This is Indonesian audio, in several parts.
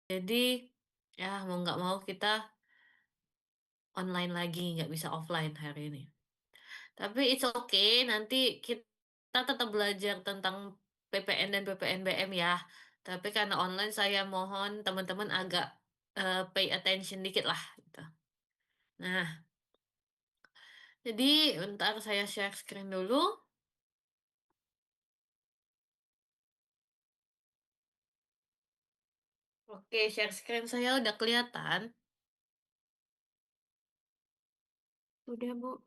Jadi, ya mau nggak mau kita online lagi, nggak bisa offline hari ini. Tapi it's okay, nanti kita tetap belajar tentang PPN dan PPNBM ya. Tapi karena online saya mohon teman-teman agak pay attention dikit lah gitu. Nah, jadi bentar saya share screen dulu. Oke, share screen saya udah kelihatan. Udah, Bu.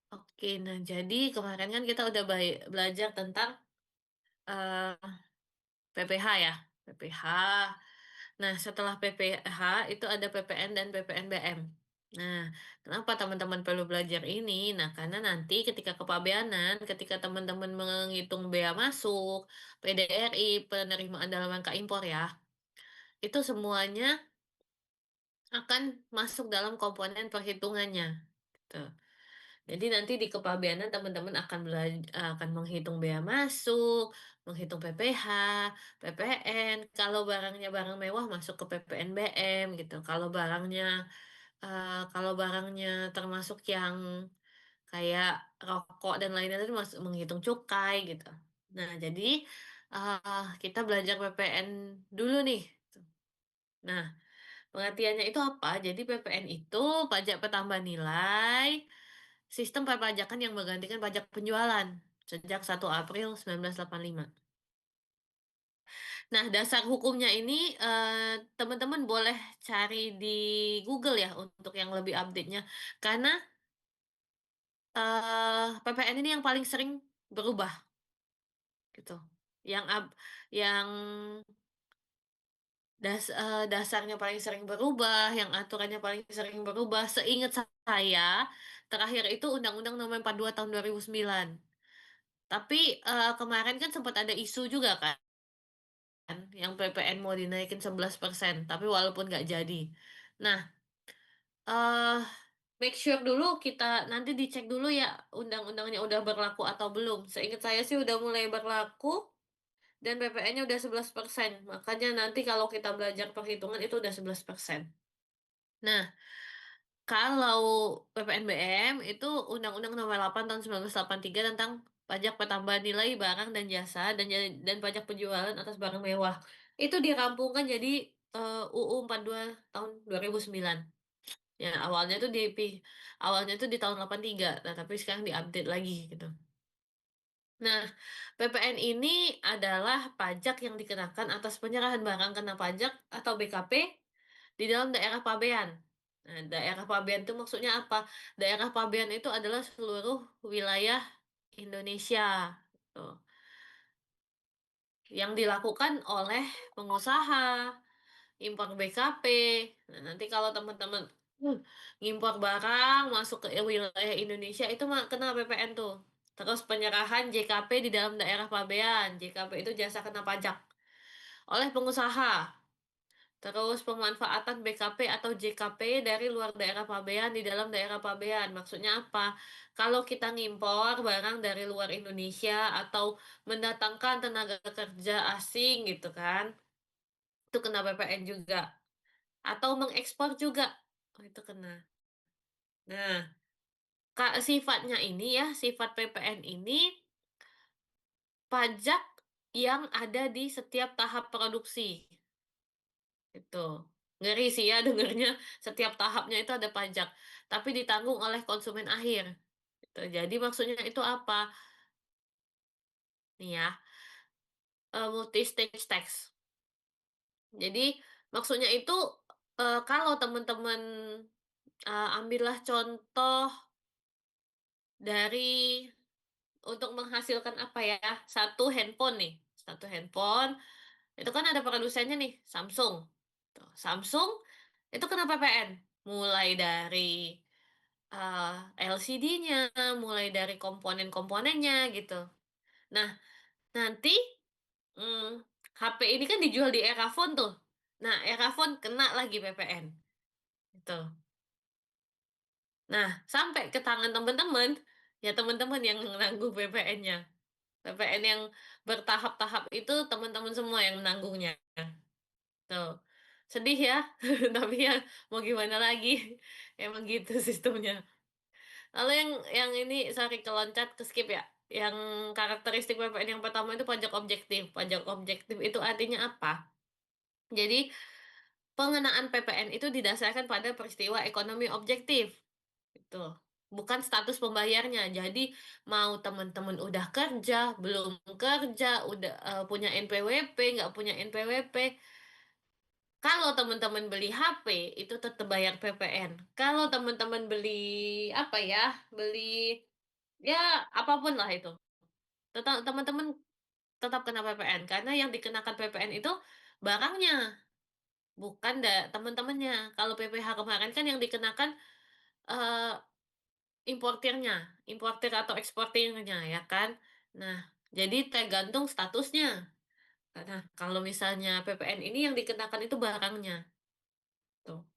Oke, nah jadi kemarin kan kita udah belajar tentang eh, PPH ya. PPH. Nah, setelah PPH itu ada PPN dan PPNBM. Nah, kenapa teman-teman perlu belajar ini? Nah, karena nanti ketika kepabeanan, ketika teman-teman menghitung bea masuk, PDRI, penerimaan dalam rangka impor ya, itu semuanya akan masuk dalam komponen perhitungannya. Gitu. Jadi nanti di kepabeanan teman-teman akan akan menghitung bea masuk, menghitung PPH, PPN. Kalau barangnya barang mewah masuk ke PPNBM gitu. Kalau barangnya termasuk yang kayak rokok dan lain-lain itu masuk menghitung cukai gitu. Nah, jadi kita belajar PPN dulu nih. Nah, pengertiannya itu apa? Jadi PPN itu pajak pertambahan nilai, sistem perpajakan yang menggantikan pajak penjualan sejak 1 April 1985. Nah, dasar hukumnya ini teman-teman boleh cari di Google ya untuk yang lebih update-nya. Karena PPN ini yang paling sering berubah gitu. Yang yang dasarnya paling sering berubah, yang aturannya paling sering berubah. Seingat saya, terakhir itu Undang-Undang Nomor 42 Tahun 2009. Tapi kemarin kan sempat ada isu juga kan, yang PPN mau dinaikin 11%, tapi walaupun nggak jadi. Nah, eh make sure dulu kita nanti dicek dulu ya undang-undangnya udah berlaku atau belum. Seingat saya sih udah mulai berlaku dan PPN-nya udah 11%. Makanya nanti kalau kita belajar perhitungan itu udah 11%. Nah, kalau PPNBM itu Undang-Undang Nomor 8 Tahun 1983 tentang pajak pertambahan nilai barang dan jasa dan pajak penjualan atas barang mewah. Itu dirampungkan jadi UU 42 tahun 2009. Ya, awalnya itu di tahun 83, nah tapi sekarang diupdate lagi gitu. Nah, PPN ini adalah pajak yang dikenakan atas penyerahan barang kena pajak atau BKP di dalam daerah pabean. Nah, daerah pabean itu maksudnya apa? Daerah pabean itu adalah seluruh wilayah Indonesia, tuh, yang dilakukan oleh pengusaha, impor BKP. Nah, nanti kalau teman-teman uh, ngimpor barang masuk ke wilayah Indonesia itu mah kena PPN tuh. Terus penyerahan JKP di dalam daerah pabean. JKP itu jasa kena pajak oleh pengusaha. Terus pemanfaatan BKP atau JKP dari luar daerah pabean di dalam daerah pabean. Maksudnya apa? Kalau kita ngimpor barang dari luar Indonesia atau mendatangkan tenaga kerja asing gitu kan, itu kena PPN juga. Atau mengekspor juga, oh, itu kena. Nah, sifatnya ini ya, sifat PPN ini pajak yang ada di setiap tahap produksi. Itu ngeri sih ya dengernya setiap tahapnya itu ada pajak, tapi ditanggung oleh konsumen akhir. Gitu. Jadi maksudnya itu apa? Nih ya, multi stage tax. Jadi maksudnya itu kalau teman-teman ambillah contoh dari untuk menghasilkan apa ya? Satu handphone nih, satu handphone itu kan ada produsennya nih, Samsung. Tuh, Samsung itu kena PPN mulai dari LCD-nya, mulai dari komponen-komponennya gitu. Nah, nanti hmm, HP ini kan dijual di Erafone tuh. Nah, Erafone kena lagi PPN. Gitu. Nah, sampai ke tangan teman-teman, ya teman-teman yang nanggung PPN-nya. PPN yang bertahap-tahap itu teman-teman semua yang menanggungnya, tuh. Sedih ya, tapi ya mau gimana lagi, emang gitu sistemnya. Lalu yang ini sorry keloncat ke-skip ya, yang karakteristik PPN yang pertama itu pajak objektif. Pajak objektif itu artinya apa? Jadi, pengenaan PPN itu didasarkan pada peristiwa ekonomi objektif, gitu. Bukan status pembayarnya. Jadi, mau teman-teman udah kerja, belum kerja, udah punya NPWP, nggak punya NPWP, kalau teman-teman beli HP, itu tetap bayar PPN. Kalau teman-teman beli, apa ya, beli, ya apapun lah itu. Tetap teman-teman tetap kena PPN, karena yang dikenakan PPN itu barangnya, bukan teman-temannya. Kalau PPh kemarin kan yang dikenakan eh, importirnya, importir atau eksportirnya, ya kan? Nah, jadi tergantung statusnya. Nah, kalau misalnya PPN ini yang dikenakan itu barangnya, tuh.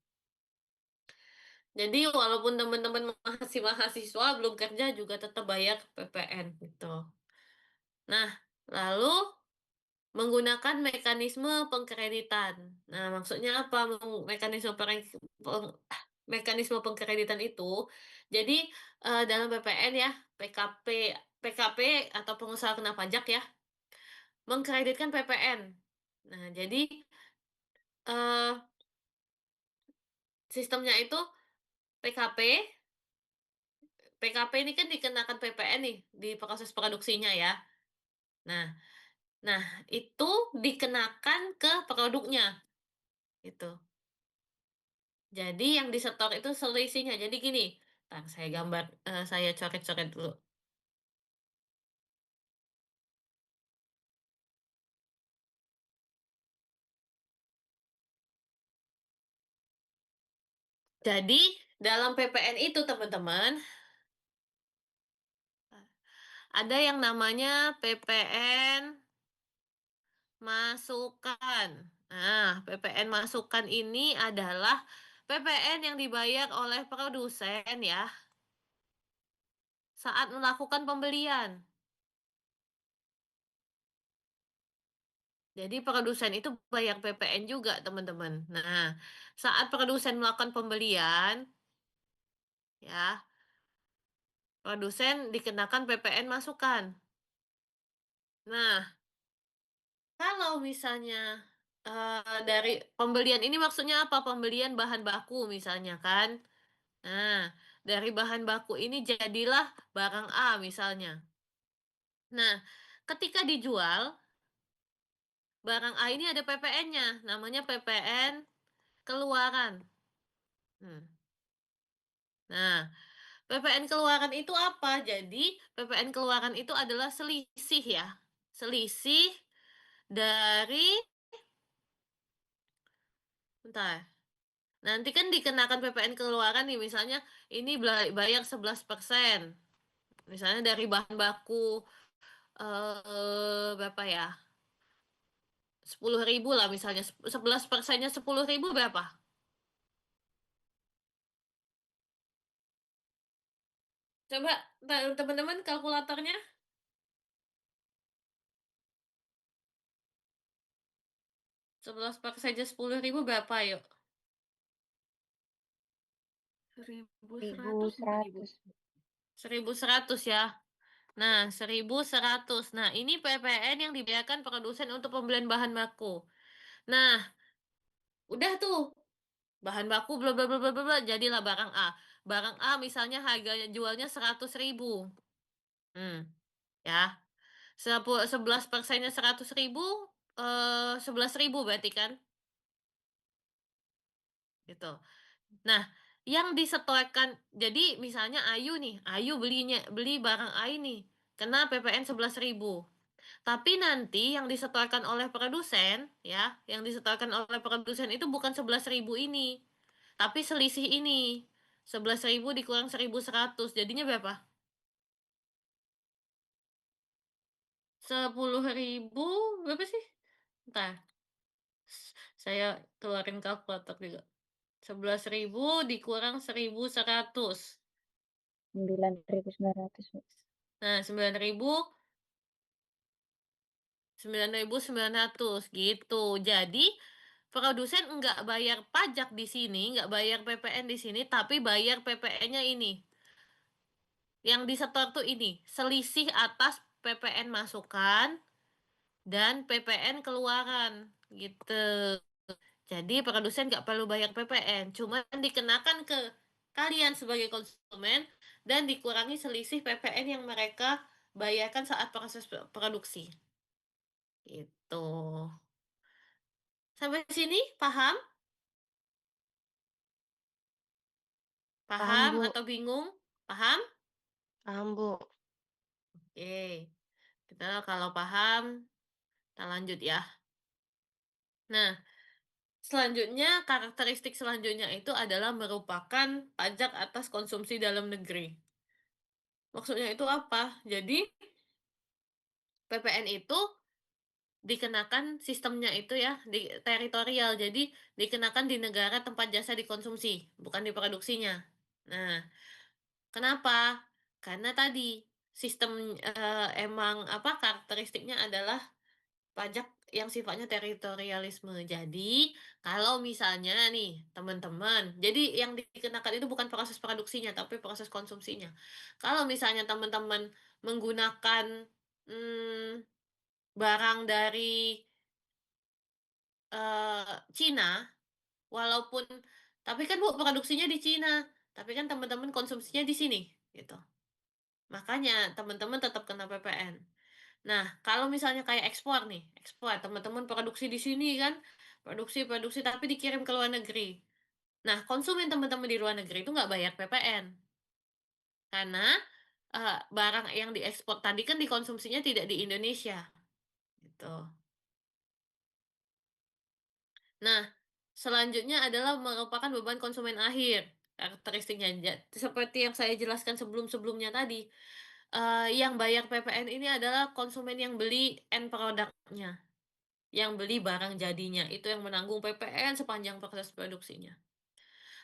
Jadi walaupun teman-teman masih mahasiswa belum kerja juga tetap bayar PPN gitu. Nah, lalu menggunakan mekanisme pengkreditan. Nah, maksudnya apa mekanisme mekanisme pengkreditan itu? Jadi dalam PPN ya, PKP PKP atau pengusaha kena pajak ya, mengkreditkan PPN. Nah, jadi eh, sistemnya itu PKP PKP ini kan dikenakan PPN nih di proses produksinya ya. Nah, nah itu dikenakan ke produknya itu. Jadi yang disetor itu selisihnya. Jadi gini, saya gambar, saya coret-coret dulu. Jadi dalam PPN itu teman-teman ada yang namanya PPN masukan. Nah, PPN masukan ini adalah PPN yang dibayar oleh produsen ya saat melakukan pembelian. Jadi produsen itu bayar PPN juga, teman-teman. Nah, saat produsen melakukan pembelian, ya, produsen dikenakan PPN masukan. Nah, kalau misalnya dari pembelian ini maksudnya apa? Pembelian bahan baku misalnya kan. Nah, dari bahan baku ini jadilah barang A misalnya. Nah, ketika dijual, barang A ini ada PPN-nya, namanya PPN keluaran. Hmm. Nah, PPN keluaran itu apa? Jadi, PPN keluaran itu adalah selisih ya. Selisih dari, bentar. Nanti kan dikenakan PPN keluaran nih, misalnya ini bayar 11%. Misalnya dari bahan baku berapa ya? 10.000 lah misalnya. 11%-nya 10.000 berapa? Coba teman-teman kalkulatornya. 11%-nya 10.000 berapa yuk? 1.100 bukan Ibu? 1.100. 1.100 ya. Nah, 1.100. Nah, ini PPN yang dibayarkan produsen untuk pembelian bahan baku. Nah, udah tuh. Bahan baku bla bla bla bla bla bla, jadilah barang A. Barang A misalnya harganya jualnya 100.000. Ya. 11%-nya 100.000, 11.000 berarti kan? Gitu. Nah, yang disetorkan, jadi misalnya Ayu nih, Ayu beli barang A ini, kena PPN 11.000. Tapi nanti yang disetorkan oleh produsen, ya, yang disetorkan oleh produsen itu bukan 11.000 ini, tapi selisih ini. 11.000 dikurang 1.100, jadinya berapa? 10.000, berapa sih? Bentar, saya keluarin kalkulator juga. 11.000 dikurang 1.100. 9.900. Nah, 9.000 9.900 gitu. Jadi, produsen nggak bayar pajak di sini, nggak bayar PPN di sini, tapi bayar PPN-nya ini. Yang disetor tuh ini, selisih atas PPN masukan dan PPN keluaran, gitu. Jadi produsen nggak perlu bayar PPN, cuma dikenakan ke kalian sebagai konsumen dan dikurangi selisih PPN yang mereka bayarkan saat proses produksi. Itu. Sampai sini paham? Paham, Paham Bu. atau bingung? Paham? Paham, Bu. Oke. Kita kalau paham, kita lanjut ya. Nah, selanjutnya karakteristik selanjutnya itu adalah merupakan pajak atas konsumsi dalam negeri. Maksudnya itu apa? Jadi, PPN itu dikenakan sistemnya itu ya, di teritorial. Jadi, dikenakan di negara tempat jasa dikonsumsi, bukan di produksinya. Nah, kenapa? Karena tadi sistem emang apa karakteristiknya adalah pajak yang sifatnya teritorialisme. Jadi, kalau misalnya nih, teman-teman, jadi yang dikenakan itu bukan proses produksinya, tapi proses konsumsinya. Kalau misalnya teman-teman menggunakan hmm, barang dari Cina, walaupun tapi kan Bu produksinya di Cina, tapi kan teman-teman konsumsinya di sini, gitu. Makanya teman-teman tetap kena PPN. Nah, kalau misalnya kayak ekspor nih, ekspor teman-teman produksi di sini kan, produksi-produksi tapi dikirim ke luar negeri. Nah, konsumen teman-teman di luar negeri itu nggak bayar PPN. Karena barang yang diekspor tadi kan dikonsumsinya tidak di Indonesia, gitu. Nah, selanjutnya adalah merupakan beban konsumen akhir. Karakteristiknya seperti yang saya jelaskan sebelum-sebelumnya tadi. Yang bayar PPN ini adalah konsumen yang beli end produknya, yang beli barang jadinya, itu yang menanggung PPN sepanjang proses produksinya.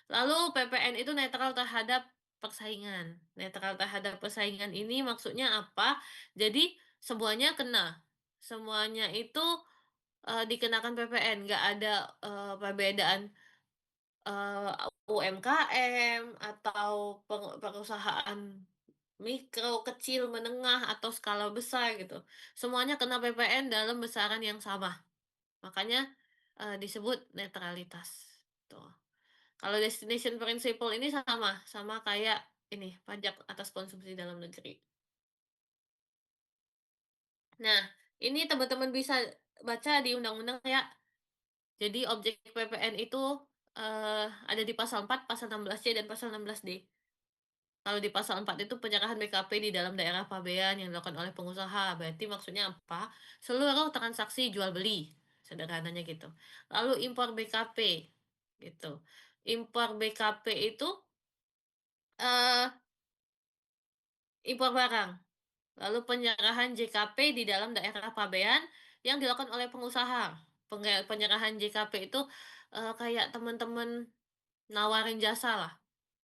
Lalu PPN itu netral terhadap persaingan. Netral terhadap persaingan ini maksudnya apa? Jadi semuanya kena. Semuanya itu dikenakan PPN, nggak ada perbedaan UMKM atau perusahaan mikro, kecil, menengah, atau skala besar gitu. Semuanya kena PPN dalam besaran yang sama. Makanya disebut netralitas. Tuh. Kalau destination principle ini sama, sama kayak ini pajak atas konsumsi dalam negeri. Nah, ini teman-teman bisa baca di undang-undang ya. Jadi objek PPN itu ada di pasal 4, pasal 16C dan pasal 16D. Kalau di pasal 4 itu penyerahan BKP di dalam daerah pabean yang dilakukan oleh pengusaha. Berarti maksudnya apa? Seluruh transaksi jual beli. Sederhananya gitu. Lalu impor BKP gitu. Impor BKP itu eh impor barang. Lalu penyerahan JKP di dalam daerah pabean yang dilakukan oleh pengusaha. Penyerahan JKP itu kayak teman-teman nawarin jasa lah.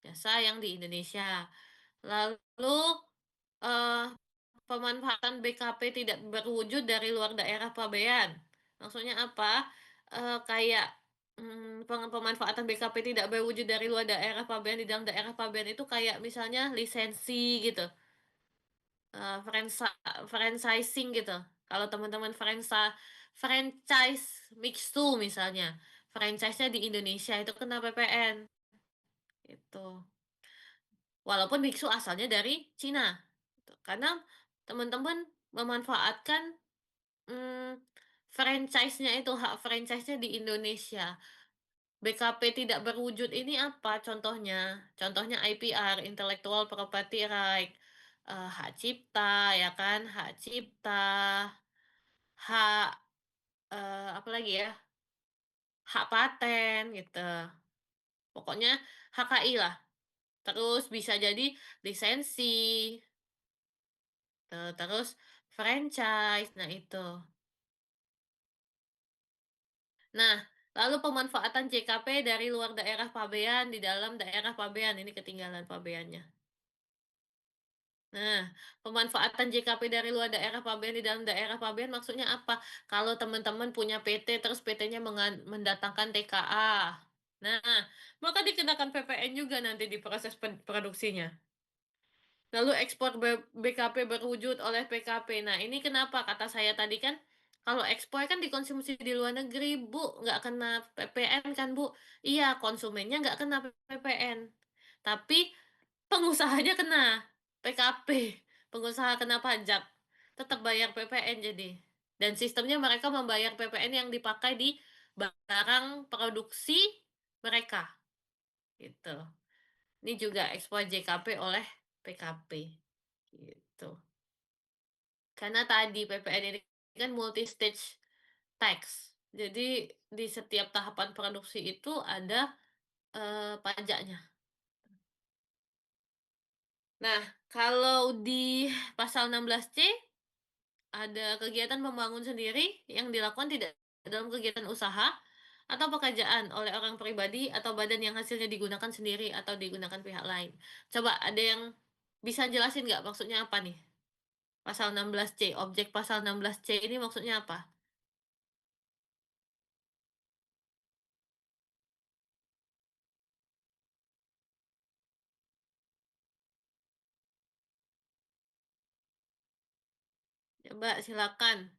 Jasa yang di Indonesia. Lalu eh pemanfaatan BKP tidak berwujud dari luar daerah pabean. Maksudnya apa? Kayak pemanfaatan BKP tidak berwujud dari luar daerah pabean di dalam daerah pabean itu kayak misalnya lisensi gitu, franchising gitu. Kalau teman-teman franchise Mixu misalnya, franchise-nya di Indonesia itu kena PPN itu. Walaupun Mixu asalnya dari Cina. Gitu. Karena teman-teman memanfaatkan franchise-nya itu, hak franchise-nya di Indonesia. BKP tidak berwujud ini apa contohnya? Contohnya IPR, Intellectual Property Right, hak cipta, ya kan? Hak cipta, hak, apa lagi ya? Hak paten, gitu. Pokoknya HKI lah. Terus bisa jadi lisensi, terus franchise, nah itu. Nah, lalu pemanfaatan JKP dari luar daerah pabean di dalam daerah pabean, ini ketinggalan pabeannya. Nah, pemanfaatan JKP dari luar daerah pabean di dalam daerah pabean maksudnya apa? Kalau teman-teman punya PT, terus PT-nya mendatangkan TKA. Nah, maka dikenakan PPN juga nanti di proses produksinya. Lalu ekspor BKP berwujud oleh PKP. Nah, ini kenapa kata saya tadi kan, kalau ekspor kan dikonsumsi di luar negeri, Bu, nggak kena PPN kan, Bu? Iya, konsumennya nggak kena PPN. Tapi pengusahanya kena PKP. Pengusaha kena pajak. Tetap bayar PPN jadi. Dan sistemnya mereka membayar PPN yang dipakai di barang produksi mereka. Gitu. Ini juga ekspor JKP oleh PKP. Gitu. Karena tadi PPN ini kan multi stage tax. Jadi di setiap tahapan produksi itu ada pajaknya. Nah, kalau di pasal 16C ada kegiatan membangun sendiri yang dilakukan tidak dalam kegiatan usaha atau pekerjaan oleh orang pribadi atau badan yang hasilnya digunakan sendiri atau digunakan pihak lain. Coba ada yang bisa jelasin nggak maksudnya apa nih? Pasal 16C, objek pasal 16C ini maksudnya apa? Coba silakan.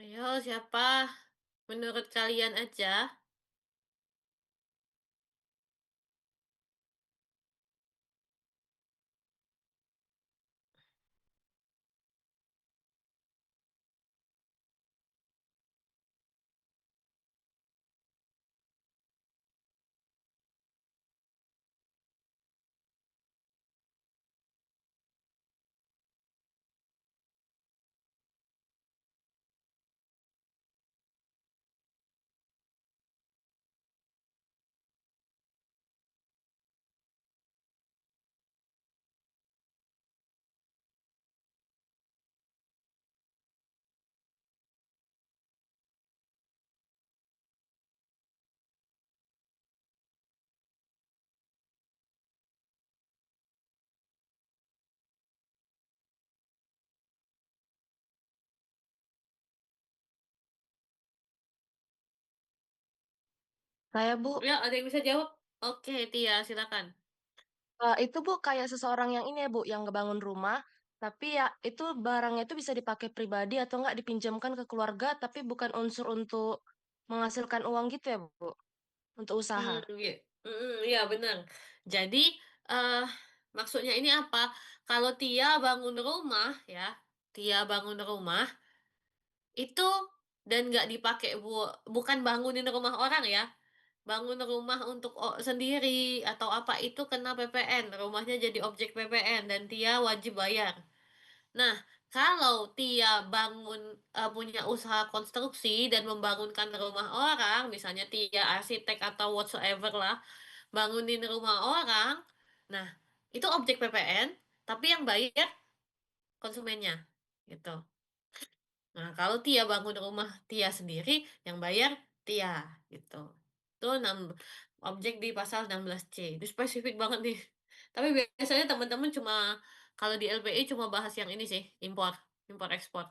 Ayo, siapa? Menurut kalian aja. Saya Bu, Ya, ada yang bisa jawab? Oke, Tia, silakan. itu Bu kayak seseorang yang ini ya Bu, yang ngebangun rumah, tapi ya itu barangnya itu bisa dipakai pribadi atau nggak dipinjamkan ke keluarga, tapi bukan unsur untuk menghasilkan uang gitu ya Bu, untuk usaha. Iya, iya benar. Jadi, eh maksudnya ini apa? Kalau Tia bangun rumah, ya, Tia bangun rumah, itu dan nggak dipakai bukan bangunin rumah orang ya, bangun rumah untuk sendiri atau apa itu kena PPN, rumahnya jadi objek PPN dan Tia wajib bayar. Nah, kalau Tia punya usaha konstruksi dan membangunkan rumah orang, misalnya Tia arsitek atau whatsoever lah, bangunin rumah orang, nah itu objek PPN, tapi yang bayar konsumennya, gitu. Nah, kalau Tia bangun rumah Tia sendiri, yang bayar Tia, gitu. Itu objek di pasal 16C. Itu spesifik banget nih. Tapi biasanya teman-teman cuma, kalau di LPI cuma bahas yang ini sih, impor ekspor.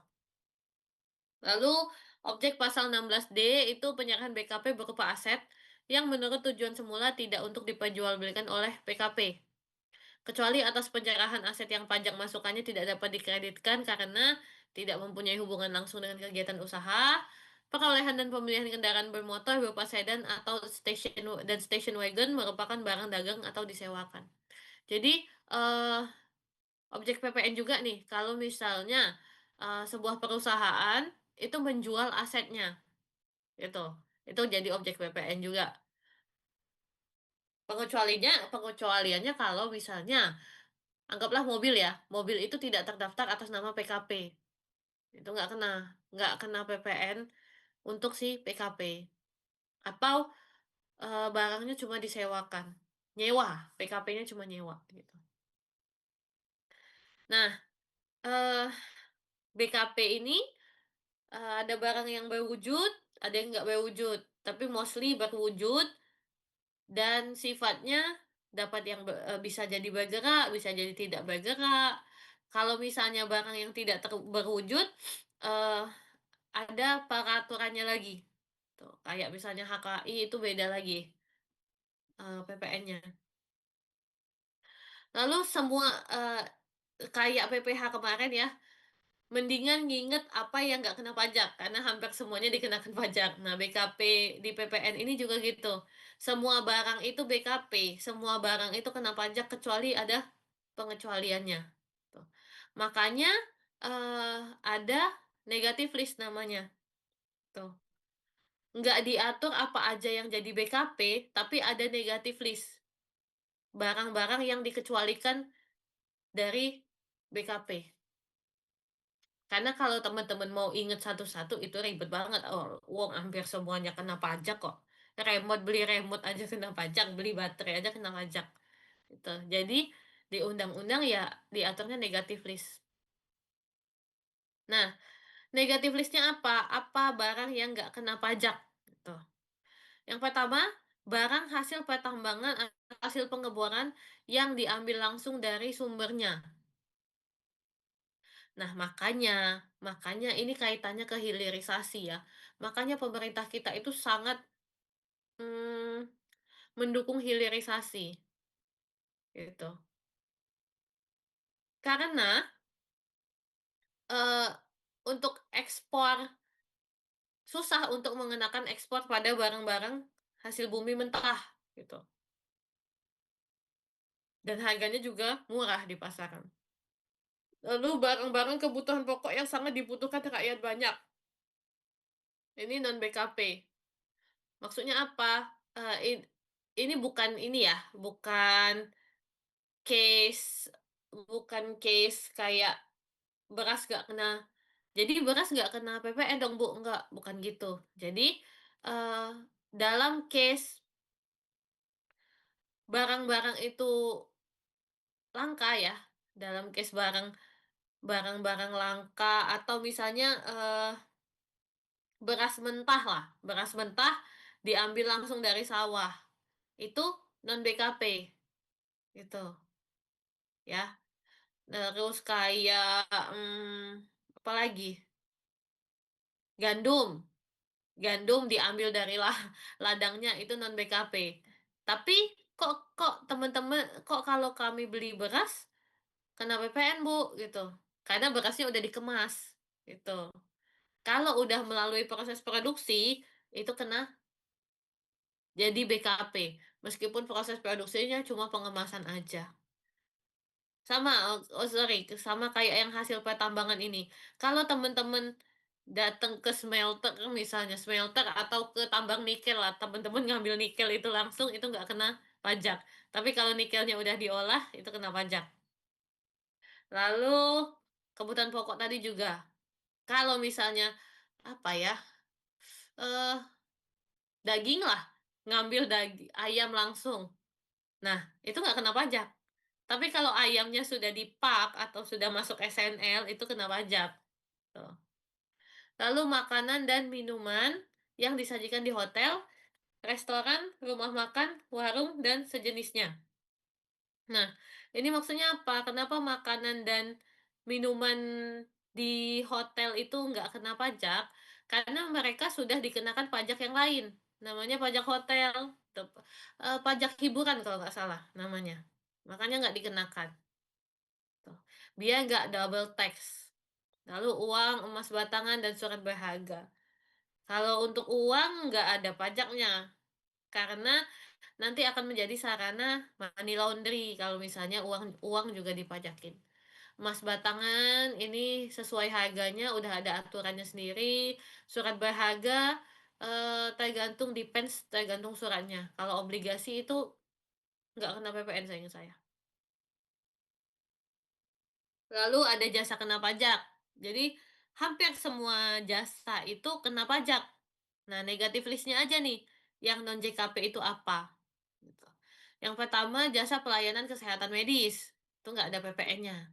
Lalu, objek pasal 16D itu penyerahan BKP berupa aset yang menurut tujuan semula tidak untuk diperjualbelikan oleh PKP. Kecuali atas penyerahan aset yang pajak masukannya tidak dapat dikreditkan karena tidak mempunyai hubungan langsung dengan kegiatan usaha, perolehan dan pembelian kendaraan bermotor berupa sedan atau station wagon merupakan barang dagang atau disewakan. Jadi, objek PPN juga nih, kalau misalnya sebuah perusahaan itu menjual asetnya, itu itu jadi objek PPN juga. Pengecualiannya kalau misalnya anggaplah mobil ya, mobil itu tidak terdaftar atas nama PKP. Itu nggak kena PPN untuk si PKP. Atau barangnya cuma disewakan. Nyewa, PKP-nya cuma nyewa gitu. Nah, eee, BKP ini, ada barang yang berwujud, ada yang nggak berwujud, tapi mostly berwujud dan sifatnya dapat yang bisa jadi bergerak, bisa jadi tidak bergerak. Kalau misalnya barang yang tidak berwujud, eee, ada peraturannya lagi, tuh. Kayak misalnya HKI itu beda lagi, PPN-nya. Lalu semua, kayak PPH kemarin ya, mendingan nginget apa yang nggak kena pajak, karena hampir semuanya dikenakan pajak. Nah, BKP di PPN ini juga gitu. Semua barang itu BKP, semua barang itu kena pajak kecuali ada pengecualiannya, tuh. Makanya, ada negative list namanya, tuh. Nggak diatur apa aja yang jadi BKP, tapi ada negative list, barang-barang yang dikecualikan dari BKP. Karena kalau teman-teman mau inget satu-satu itu ribet banget, wong hampir semuanya kena pajak kok. Beli remote aja kena pajak, beli baterai aja kena pajak, gitu. Jadi, di undang-undang ya diaturnya negative list. Nah, negative list-nya apa? Apa barang yang nggak kena pajak, gitu. Yang pertama, barang hasil pertambangan atau hasil pengeboran yang diambil langsung dari sumbernya. Nah, makanya makanya ini kaitannya ke hilirisasi ya. Makanya pemerintah kita itu sangat, mmm, mendukung hilirisasi, gitu. Karena, eee, untuk ekspor susah untuk mengenakan ekspor pada barang-barang hasil bumi mentah, gitu. Dan harganya juga murah di pasaran. Lalu barang-barang kebutuhan pokok yang sangat dibutuhkan rakyat banyak, ini non BKP. Maksudnya apa? Eee, in ini bukan ini ya, case bukan case kayak beras nggak kena beras nggak kena PPN dong, Bu, enggak, bukan gitu. Jadi, eee, dalam case barang-barang itu langka ya, dalam case barang-barang langka atau misalnya, beras mentah diambil langsung dari sawah, itu non BKP, gitu, ya. Terus kayak, apalagi, gandum gandum diambil dari ladangnya itu non BKP. Tapi kok teman-teman kok kalau kami beli beras kena PPN, Bu, gitu. Karena berasnya udah dikemas, gitu. Kalau udah melalui proses produksi, itu kena jadi BKP, meskipun proses produksinya cuma pengemasan aja. Sama, sorry, sama kayak yang hasil pertambangan ini. Kalau temen-temen datang ke smelter misalnya, smelter atau ke tambang nikel lah, temen-temen ngambil nikel itu langsung, itu nggak kena pajak. Tapi kalau nikelnya udah diolah, itu kena pajak. Lalu, kebutuhan pokok tadi juga. Kalau misalnya, apa ya, eee, daging lah, ngambil ayam langsung. Nah, itu nggak kena pajak. Tapi kalau ayamnya sudah dipak atau sudah masuk SNL, itu kena pajak, tuh. Lalu makanan dan minuman yang disajikan di hotel, restoran, rumah makan, warung, dan sejenisnya. Nah, ini maksudnya apa? Kenapa makanan dan minuman di hotel itu nggak kena pajak? Karena mereka sudah dikenakan pajak yang lain, namanya pajak hotel, pajak hiburan kalau nggak salah namanya. Makanya nggak dikenakan, tuh. Biar nggak double tax. Lalu uang, emas batangan, dan surat berharga. Kalau untuk uang nggak ada pajaknya, karena nanti akan menjadi sarana money laundry kalau misalnya uang uang juga dipajakin. Emas batangan ini sesuai harganya udah ada aturannya sendiri. Surat berharga tergantung suratnya. Kalau obligasi itu nggak kena PPN seingat saya. Lalu ada jasa kena pajak. Jadi hampir semua jasa itu kena pajak. Nah, negatif list-nya aja nih, yang non JKP itu apa, gitu. Yang pertama, jasa pelayanan kesehatan medis, itu nggak ada PPN-nya.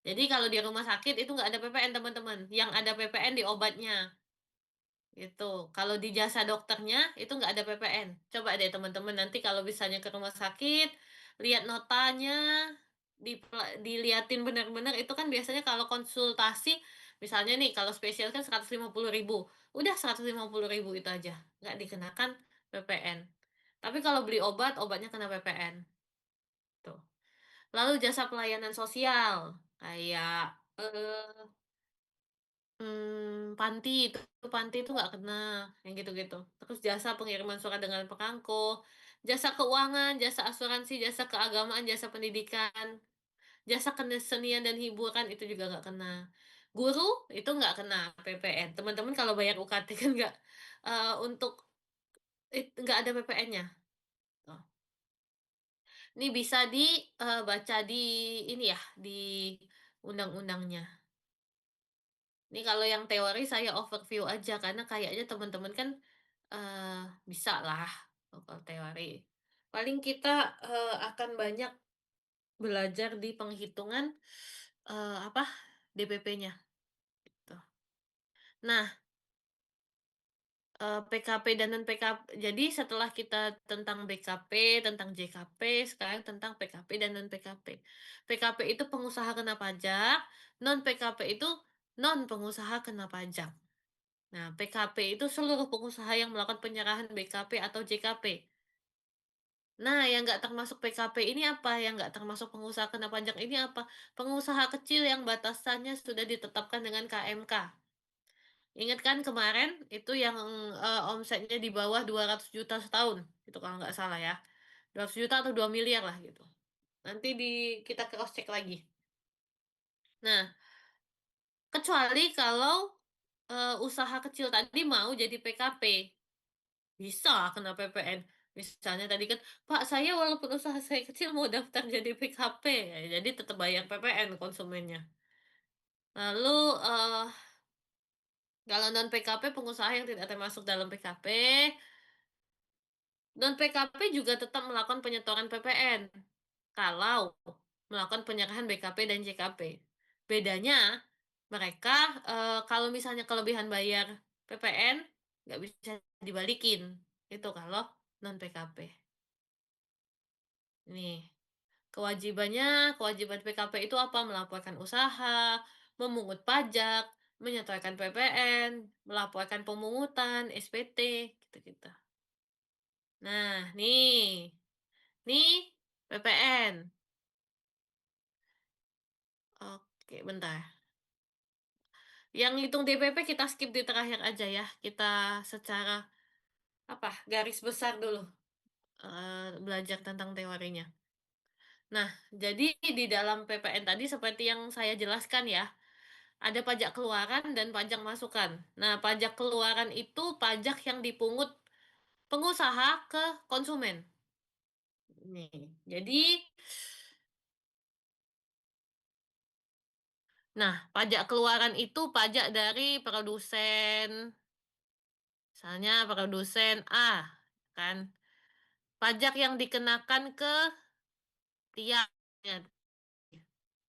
Jadi kalau di rumah sakit itu nggak ada PPN teman-teman, yang ada PPN di obatnya. Itu, kalau di jasa dokternya itu nggak ada PPN. Coba deh teman-teman nanti kalau misalnya ke rumah sakit, lihat notanya, diliatin benar-benar itu kan biasanya kalau konsultasi, misalnya nih kalau spesial kan 150.000, udah 150.000 itu aja, nggak dikenakan PPN. Tapi kalau beli obat, obatnya kena PPN. Tuh. Lalu jasa pelayanan sosial, kayak panti itu nggak kena, yang gitu-gitu. Terus jasa pengiriman surat dengan perangko, jasa keuangan, jasa asuransi, jasa keagamaan, jasa pendidikan, jasa kesenian dan hiburan itu juga nggak kena. Guru itu nggak kena PPN. Teman-teman kalau bayar UKT kan nggak, untuk nggak ada PPN-nya. Ini bisa dibaca di ini ya, di undang-undangnya. Ini kalau yang teori saya overview aja karena kayaknya teman-teman kan eh bisa lah kalau teori. Paling kita akan banyak belajar di penghitungan apa DPP-nya gitu. Nah, PKP dan non PKP. Jadi setelah kita tentang BKP, tentang JKP, sekarang tentang PKP dan non PKP. PKP itu pengusaha kena pajak, non PKP itu non pengusaha kena pajak. Nah, PKP itu seluruh pengusaha yang melakukan penyerahan BKP atau JKP. Nah, yang nggak termasuk PKP ini apa? Yang nggak termasuk pengusaha kena pajak ini apa? Pengusaha kecil yang batasannya sudah ditetapkan dengan KMK. Ingat kan kemarin itu yang omsetnya di bawah 200 juta setahun. Itu kalau nggak salah ya. 200 juta atau 2 miliar lah gitu. Nanti kita cross check lagi. Nah, kecuali kalau usaha kecil tadi mau jadi PKP. Bisa kena PPN. Misalnya tadi kan, Pak, saya walaupun usaha saya kecil mau daftar jadi PKP, ya, jadi tetap bayar PPN konsumennya. Lalu, kalau non PKP, pengusaha yang tidak termasuk dalam PKP, non PKP juga tetap melakukan penyetoran PPN. Kalau melakukan penyerahan BKP dan JKP. Bedanya, mereka kalau misalnya kelebihan bayar PPN, nggak bisa dibalikin. Itu kalau non PKP. Nih. Kewajiban PKP itu apa? Melaporkan usaha, memungut pajak, menyetorkan PPN, melaporkan pemungutan, SPT, gitu-gitu. Nah, nih PPN. Oke, bentar. Yang hitung DPP kita skip di terakhir aja ya. Kita secara apa? Garis besar dulu belajar tentang teorinya. Nah, jadi di dalam PPN tadi seperti yang saya jelaskan ya. Ada pajak keluaran dan pajak masukan. Nah, pajak keluaran itu pajak yang dipungut pengusaha ke konsumen. Nih, jadi, nah, pajak keluaran itu pajak dari produsen, misalnya produsen A, kan? Pajak yang dikenakan ke tiap.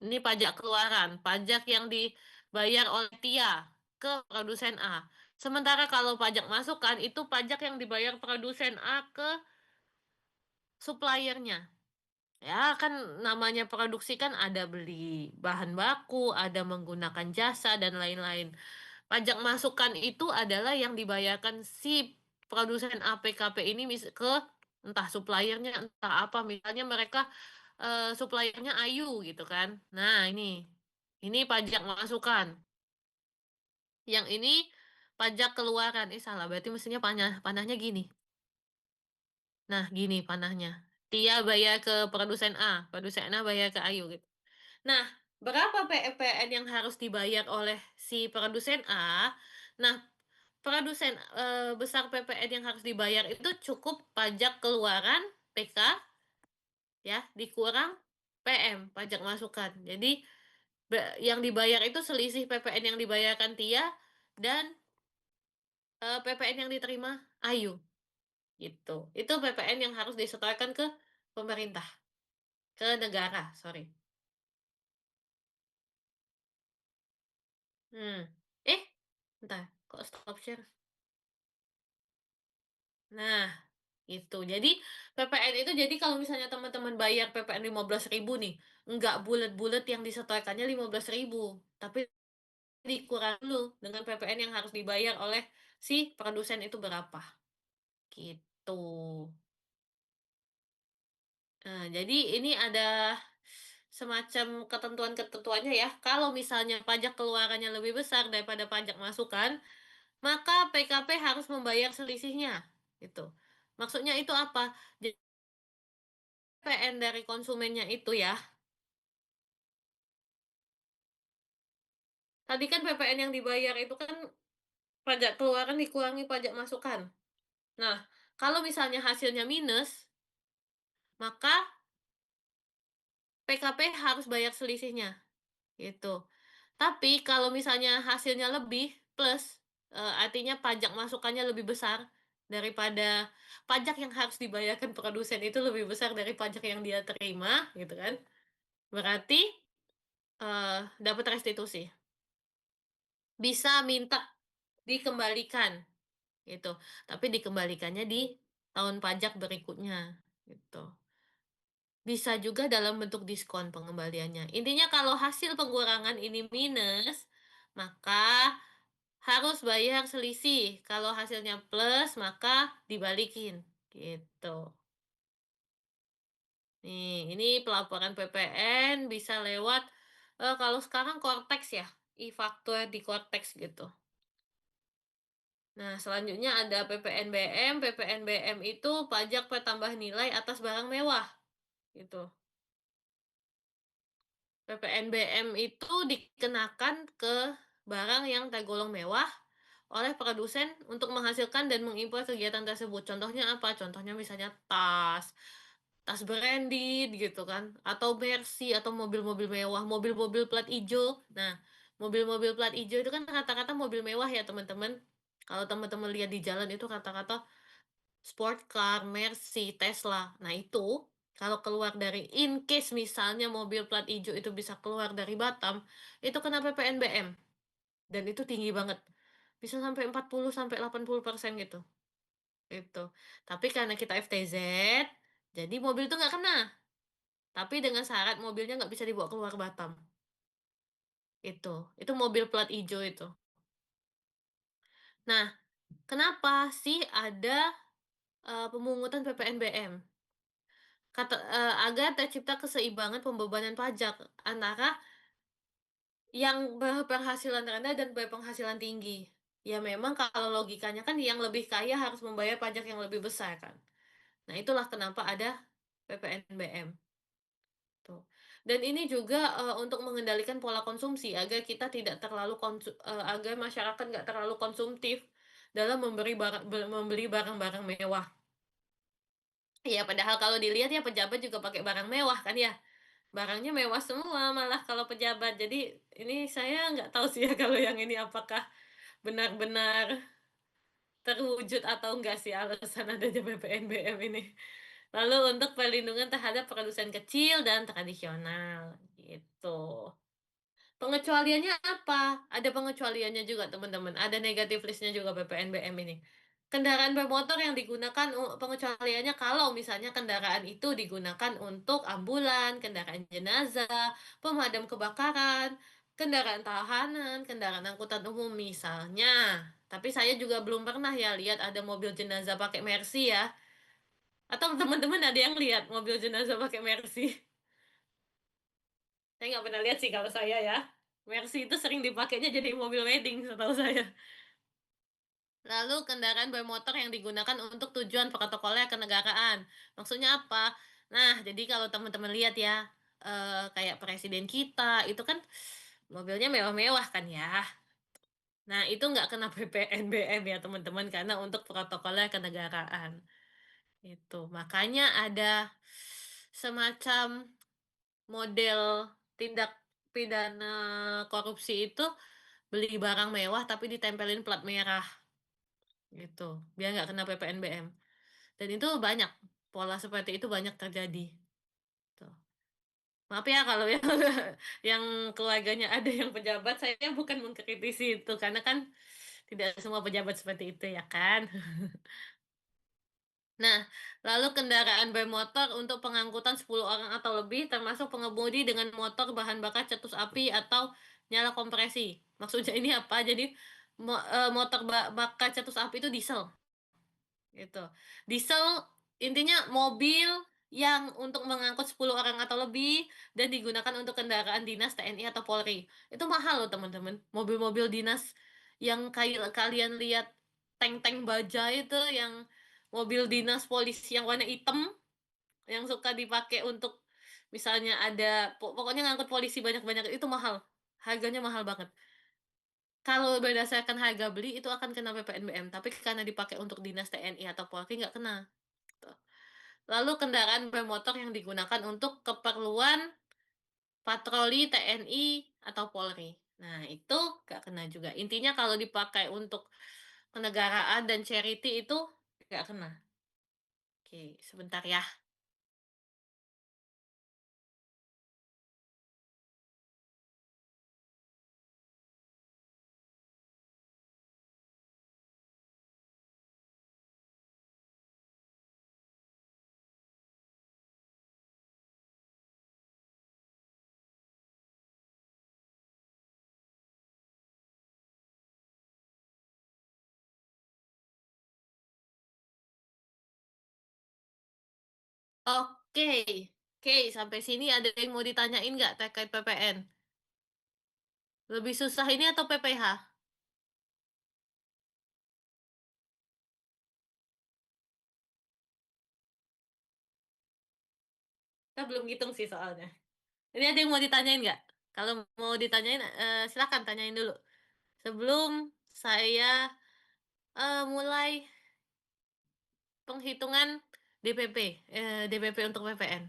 Ini pajak keluaran, pajak yang dibayar oleh Tia ke produsen A. Sementara kalau pajak masukan itu pajak yang dibayar produsen A ke suppliernya. Ya kan namanya produksi kan ada beli bahan baku, ada menggunakan jasa dan lain-lain. Pajak masukan itu adalah yang dibayarkan si produsen APKP ini ke entah suppliernya entah apa. Misalnya mereka suppliernya Ayu gitu kan. Nah, ini pajak masukan. Yang ini pajak keluaran. Salah, berarti mestinya panahnya gini. Nah, gini panahnya. Tia bayar ke produsen A bayar ke Ayu gitu. Nah, berapa PPN yang harus dibayar oleh si produsen A? Nah, produsen besar PPN yang harus dibayar itu cukup pajak keluaran PK ya dikurang PM pajak masukan. Jadi yang dibayar itu selisih PPN yang dibayarkan Tia dan PPN yang diterima Ayu gitu. Itu PPN yang harus disetorkan ke pemerintah, ke negara, sorry. Hmm. Bentar, kok stop share? Nah, itu. Jadi, PPN itu jadi kalau misalnya teman-teman bayar PPN 15.000 nih, nggak bulet-bulet yang disetorkannya 15.000, tapi dikurangi dulu dengan PPN yang harus dibayar oleh si produsen itu berapa, gitu. Nah, jadi ini ada semacam ketentuan-ketentuannya ya. Kalau misalnya pajak keluarannya lebih besar daripada pajak masukan, maka PKP harus membayar selisihnya, gitu. Maksudnya itu apa? Jadi PN dari konsumennya itu ya, tadi kan PPN yang dibayar itu kan pajak keluaran dikurangi pajak masukan. Nah, kalau misalnya hasilnya minus, maka PKP harus bayar selisihnya, gitu. Tapi kalau misalnya hasilnya lebih, plus, artinya pajak masukannya lebih besar daripada pajak yang harus dibayarkan produsen itu lebih besar dari pajak yang dia terima, gitu kan, berarti, dapat restitusi. Bisa minta dikembalikan, gitu. Tapi dikembalikannya di tahun pajak berikutnya, gitu. Bisa juga dalam bentuk diskon pengembaliannya. Intinya kalau hasil pengurangan ini minus, maka harus bayar selisih. Kalau hasilnya plus, maka dibalikin, gitu. Nih, ini pelaporan PPN bisa lewat, kalau sekarang Cortex ya, e-faktur di Cortex gitu. Nah, selanjutnya ada PPNBM. PPNBM itu pajak pertambahan nilai atas barang mewah, gitu. PPNBM itu dikenakan ke barang yang tergolong mewah oleh produsen untuk menghasilkan dan mengimpor kegiatan tersebut. Contohnya apa? Contohnya misalnya tas branded gitu kan, atau Mercy, atau mobil-mobil mewah, mobil-mobil plat ijo. Nah, mobil-mobil plat ijo itu kan kata-kata mobil mewah ya teman-teman. Kalau teman-teman lihat di jalan itu kata-kata sport car, Mercy, Tesla. Nah, itu kalau keluar dari in case misalnya mobil plat hijau itu bisa keluar dari Batam, itu kena PPNBM. Dan itu tinggi banget. Bisa sampai 40 sampai 80% gitu. Itu. Tapi karena kita FTZ, jadi mobil itu nggak kena. Tapi dengan syarat mobilnya nggak bisa dibawa keluar Batam. Itu. Itu mobil plat hijau itu. Nah, kenapa sih ada pemungutan PPNBM? Agar tercipta keseimbangan pembebanan pajak antara yang berpenghasilan rendah dan berpenghasilan tinggi. Ya memang kalau logikanya kan yang lebih kaya harus membayar pajak yang lebih besar kan. Nah, itulah kenapa ada PPNBM tuh. Dan ini juga untuk mengendalikan pola konsumsi agar kita tidak terlalu agar masyarakat nggak terlalu konsumtif dalam membeli barang-barang mewah. Ya, padahal kalau dilihat ya pejabat juga pakai barang mewah kan ya. Barangnya mewah semua malah kalau pejabat. Jadi ini saya nggak tahu sih ya kalau yang ini apakah benar-benar terwujud atau enggak sih alasan adanya PPNBM ini. Lalu untuk perlindungan terhadap produsen kecil dan tradisional gitu. Pengecualiannya apa? Ada pengecualiannya juga teman-teman. Ada negatif listnya juga PPNBM ini. Kendaraan bermotor yang digunakan pengecualiannya kalau misalnya kendaraan itu digunakan untuk ambulan, kendaraan jenazah, pemadam kebakaran, kendaraan tahanan, kendaraan angkutan umum misalnya. Tapi saya juga belum pernah ya lihat ada mobil jenazah pakai Mercy ya. Atau teman-teman ada yang lihat mobil jenazah pakai Mercy? Saya nggak pernah lihat sih kalau saya ya. Mercy itu sering dipakainya jadi mobil wedding setahu saya. Lalu kendaraan bermotor yang digunakan untuk tujuan protokoler kenegaraan. Maksudnya apa? Nah, jadi kalau teman-teman lihat ya, kayak presiden kita itu kan mobilnya mewah-mewah kan ya. Nah, itu nggak kena PPNBM ya teman-teman karena untuk protokoler kenegaraan. Itu. Makanya ada semacam model tindak pidana korupsi itu beli barang mewah tapi ditempelin plat merah gitu, biar nggak kena PPNBM. Dan itu banyak, pola seperti itu banyak terjadi. Tuh. Maaf ya kalau yang yang keluarganya ada yang pejabat, saya bukan mengkritisi itu, karena kan tidak semua pejabat seperti itu ya kan. Nah, lalu kendaraan bermotor untuk pengangkutan 10 orang atau lebih, termasuk pengemudi dengan motor bahan bakar cetus api atau nyala kompresi. Maksudnya ini apa? Jadi motor bakar cetus api itu diesel. Gitu. Diesel intinya mobil yang untuk mengangkut 10 orang atau lebih dan digunakan untuk kendaraan dinas TNI atau Polri. Itu mahal loh teman-teman. Mobil-mobil dinas yang kayak kalian lihat tank-tank baja itu yang mobil dinas polisi yang warna hitam yang suka dipakai untuk misalnya ada pokoknya ngangkut polisi banyak-banyak itu mahal. Harganya mahal banget. Kalau berdasarkan harga beli itu akan kena PPNBM, tapi karena dipakai untuk dinas TNI atau Polri nggak kena. Gitu. Lalu kendaraan bermotor yang digunakan untuk keperluan patroli TNI atau Polri. Nah, itu nggak kena juga. Intinya kalau dipakai untuk kenegaraan dan charity itu nggak kena. Oke, sebentar ya. Oke, oke, sampai sini ada yang mau ditanyain nggak terkait PPN? Lebih susah ini atau PPH? Kita belum ngitung sih soalnya. Ini ada yang mau ditanyain nggak? Kalau mau ditanyain, silakan tanyain dulu. Sebelum saya mulai penghitungan DPP, DPP untuk PPN.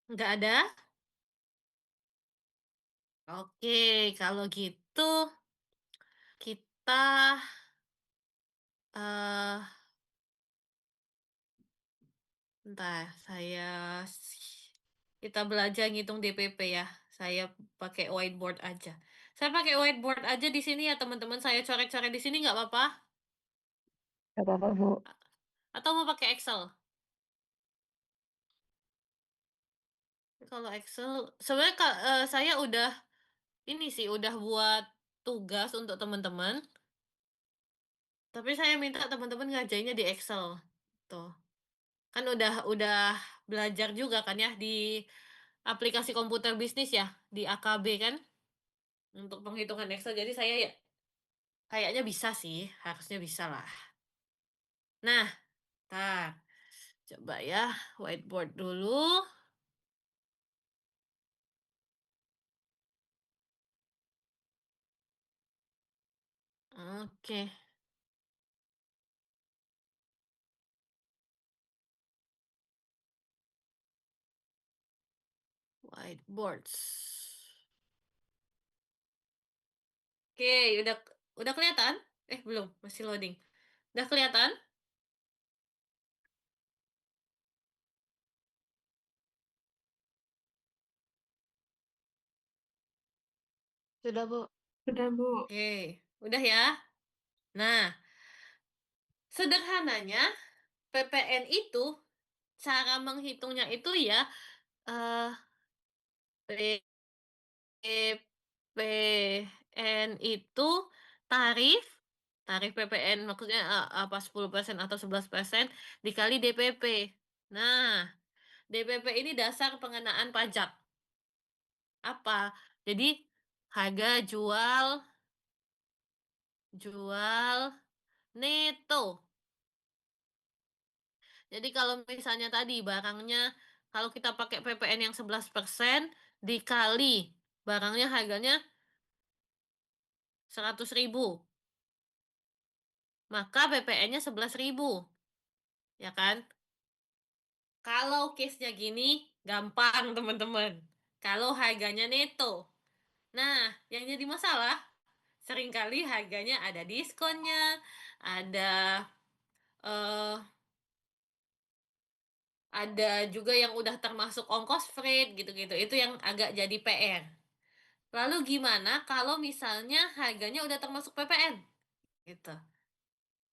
Nggak ada? Oke, kalau gitu kita eh bentar, kita belajar ngitung DPP ya. Saya pakai whiteboard aja. Saya pakai whiteboard aja di sini ya teman-teman. Saya coret-coret di sini nggak apa-apa? Gak apa-apa, Bu. Atau mau pakai Excel? Kalau Excel, sebenarnya saya udah ini sih udah buat tugas untuk teman-teman. Tapi saya minta teman-teman ngerjainnya di Excel. Tuh. Kan udah belajar juga kan ya di aplikasi komputer bisnis ya, di AKB kan untuk penghitungan Excel. Jadi saya ya kayaknya bisa sih, harusnya bisa lah. Nah, tar, coba ya whiteboard dulu. Oke, whiteboards. Oke, udah kelihatan? Belum, masih loading. Udah kelihatan? Sudah, Bu. Sudah, Bu. Oke, udah ya. Nah, sederhananya PPN itu cara menghitungnya itu ya eh PPN itu tarif tarif PPN maksudnya apa 10% atau 11% dikali DPP. Nah, DPP ini dasar pengenaan pajak. Apa? Jadi harga jual jual neto. Jadi kalau misalnya tadi barangnya Kalau kita pakai PPN yang 11% dikali barangnya harganya 100.000, maka PPN-nya 11.000, ya kan? Kalau case-nya gini, gampang teman-teman. Kalau harganya neto. Nah, yang jadi masalah, seringkali harganya ada diskonnya, ada eh, ada juga yang udah termasuk ongkos freight gitu-gitu. Itu yang agak jadi PR. Lalu gimana kalau misalnya harganya udah termasuk PPN? Gitu.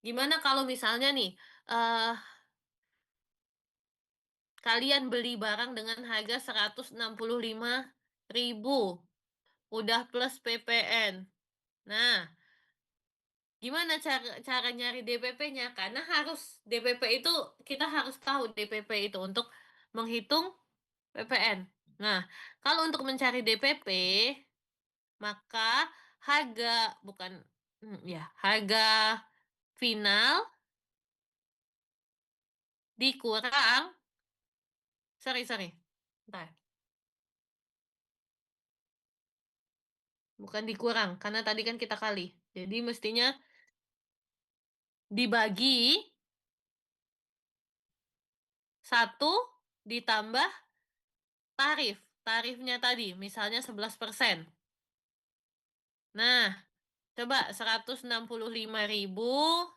Gimana kalau misalnya nih, eh kalian beli barang dengan harga 165.000, udah plus PPN. Nah, gimana cara cara nyari DPP-nya? Karena harus DPP itu kita harus tahu DPP itu untuk menghitung PPN. Nah, kalau untuk mencari DPP, maka harga bukan ya, harga final dikurang sorry sorry, bentar, bukan dikurang, karena tadi kan kita kali. Jadi mestinya dibagi 1 ditambah tarif. Tarifnya tadi misalnya 11%. Nah, coba 165.000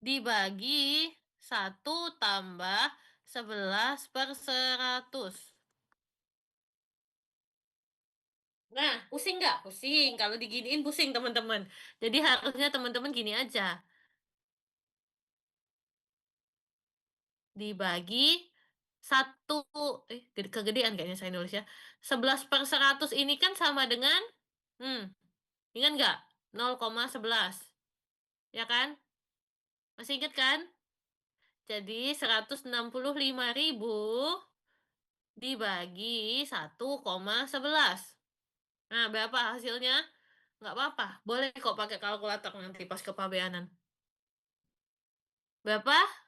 dibagi 1 tambah 11/100. Nah, pusing nggak? Pusing. Kalau diginiin pusing teman-teman. Jadi harusnya teman-teman gini aja. Dibagi 1, kegedean kayaknya saya nulisnya. 11/100 ini kan sama dengan, ingat nggak? 0,11, ya kan? Masih ingat kan? Jadi 165.000 dibagi 1,11. Nah, berapa hasilnya? Nggak apa-apa, boleh kok pakai kalkulator nanti pas kepabeanan. Berapa?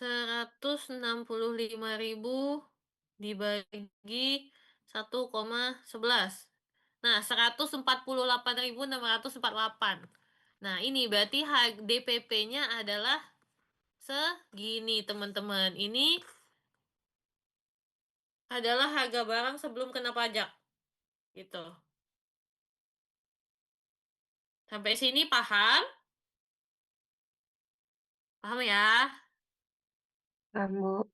165.000 dibagi 1,11. Nah, 148.648. Nah, ini berarti DPP-nya adalah segini, teman-teman. Ini adalah harga barang sebelum kena pajak. Gitu. Sampai sini paham? Paham ya? Bu.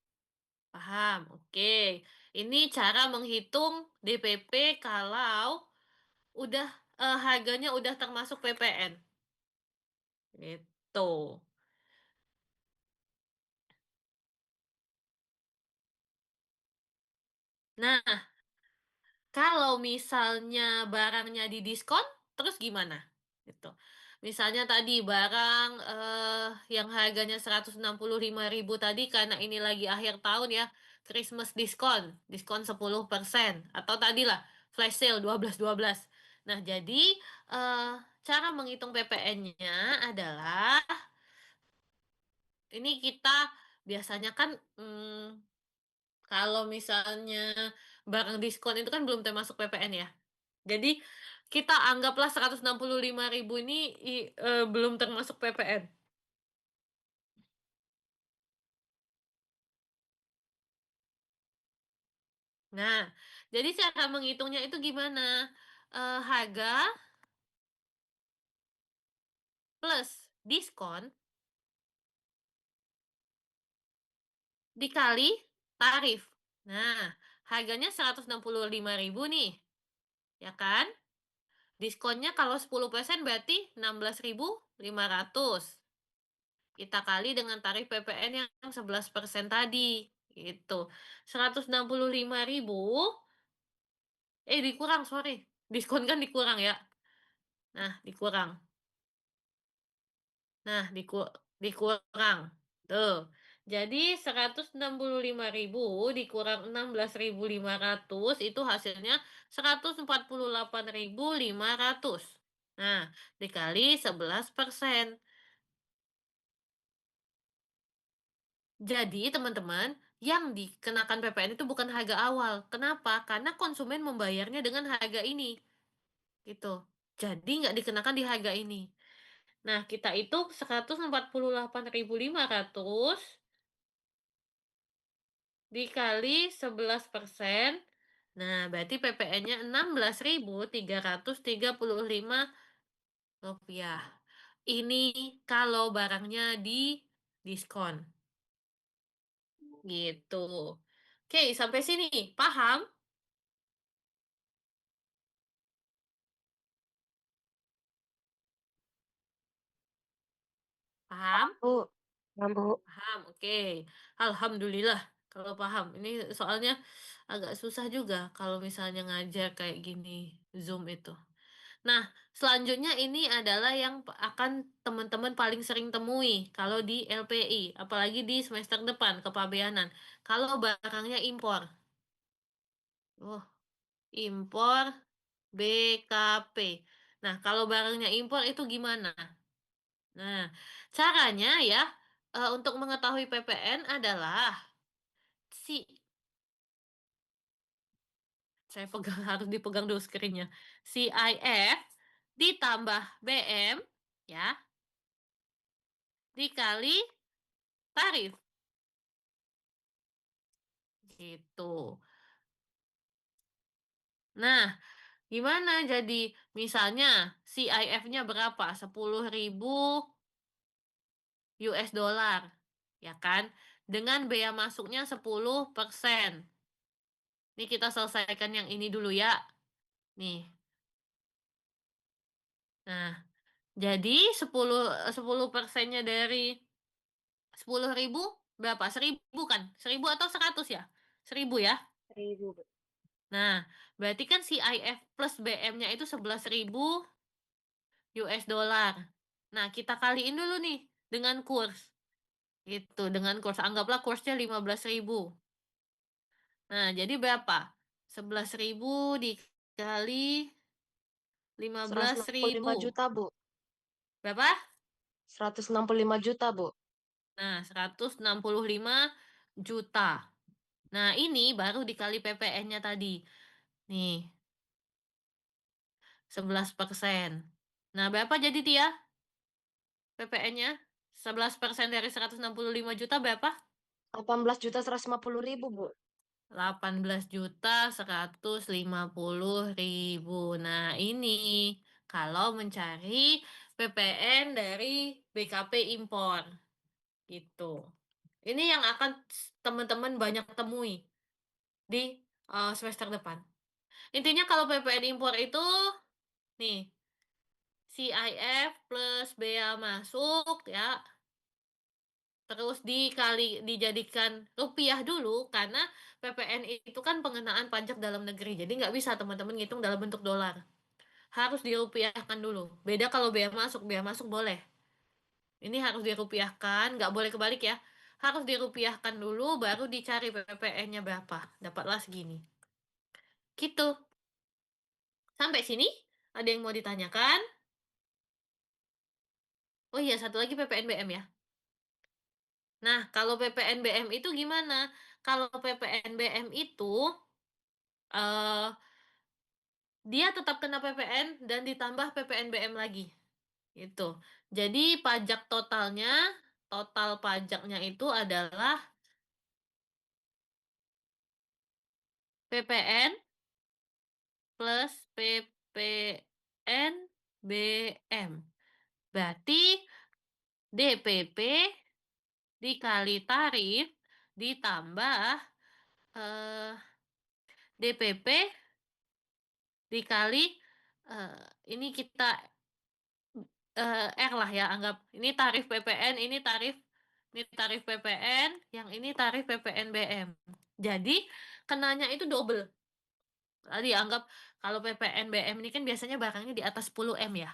Paham. Oke. Ini cara menghitung DPP kalau udah harganya udah termasuk PPN. Gitu. Nah, kalau misalnya barangnya didiskon, terus gimana? Gitu. Misalnya tadi barang yang harganya 165.000 tadi karena ini lagi akhir tahun ya, Christmas diskon, diskon 10%, atau tadilah flash sale 12.12. Nah, jadi eh, cara menghitung PPN-nya adalah ini kita biasanya kan kalau misalnya barang diskon itu kan belum termasuk PPN ya. Jadi kita anggaplah 165.000 ini belum termasuk PPN. Nah, jadi cara menghitungnya itu gimana? Harga plus diskon dikali tarif. Nah, harganya 165.000 nih, ya kan? Diskonnya kalau 10% berarti 16.500. Kita kali dengan tarif PPN yang 11% tadi. Gitu. 165.000 dikurang, sorry. Diskon kan dikurang ya. Nah, dikurang. Nah, dikurang. Tuh. Jadi 165.000 dikurang 16.500 itu hasilnya 148.500. Nah, dikali 11%. Jadi teman-teman, yang dikenakan PPN itu bukan harga awal. Kenapa? Karena konsumen membayarnya dengan harga ini, gitu. Jadi nggak dikenakan di harga ini. Nah, kita hitung 148.500 dikali 11%. Nah, berarti PPN-nya Rp16.335. Ini kalau barangnya di diskon, gitu. Oke, sampai sini paham? Paham? Bu, paham, Bu. Paham, oke. Alhamdulillah kalau paham. Ini soalnya agak susah juga kalau misalnya ngajar kayak gini, Zoom itu. Nah, selanjutnya ini adalah yang akan teman-teman paling sering temui kalau di LPI, apalagi di semester depan, kepabeanan. Kalau barangnya impor. Oh, impor BKP. Nah, kalau barangnya impor itu gimana? Nah, caranya ya, untuk mengetahui PPN adalah si saya pegang harus dipegang dulu screen-nya. CIF ditambah BM ya, dikali tarif, gitu. Nah, gimana jadi misalnya CIF-nya berapa? 10.000 US dollar, ya kan? Dengan bea masuknya 10%. Ini kita selesaikan yang ini dulu ya. Nih. Nah, jadi 10% dari 10.000 berapa? 1.000 kan? 1.000 atau 100 ya? 1.000 ya? 1.000, Bu. Nah, berarti kan CIF plus BM-nya itu 11.000 US dollar. Nah, kita kaliin dulu nih dengan kurs. Itu, dengan kurs. Anggaplah kursnya 15.000. Nah, jadi berapa? 11.000 dikali Seratus enam puluh lima 15.000. juta, Bu. Berapa? 165 juta, Bu. Nah, 165 juta. Nah, ini baru dikali PPN-nya tadi. Nih, 11%. Nah, berapa jadi Tia? PPN-nya? 11% dari 165 juta berapa? 18.150.000, Bu. 18.150.000. Nah, ini kalau mencari PPN dari BKP impor. Gitu. Ini yang akan teman-teman banyak temui di semester depan. Intinya kalau PPN impor itu nih, CIF plus bea masuk ya, terus dijadikan rupiah dulu karena PPN itu kan pengenaan pajak dalam negeri. Jadi nggak bisa teman-teman ngitung dalam bentuk dolar. Harus dirupiahkan dulu. Beda kalau bea masuk boleh. Ini harus dirupiahkan, nggak boleh kebalik ya. Harus dirupiahkan dulu, baru dicari PPN-nya berapa. Dapatlah segini. Gitu. Sampai sini, ada yang mau ditanyakan? Oh iya, satu lagi PPNBM ya. Nah, kalau PPNBM itu gimana? Kalau PPNBM itu, eh dia tetap kena PPN dan ditambah PPNBM lagi. Itu. Jadi pajak totalnya, total pajaknya itu adalah PPN plus PPNBM. Berarti DPP dikali tarif ditambah eh, DPP dikali ini kita R lah ya, anggap ini tarif PPN, yang ini tarif PPNBM. Jadi kenanya itu double. Tadi anggap kalau PPNBM ini kan biasanya barangnya di atas 10 M ya.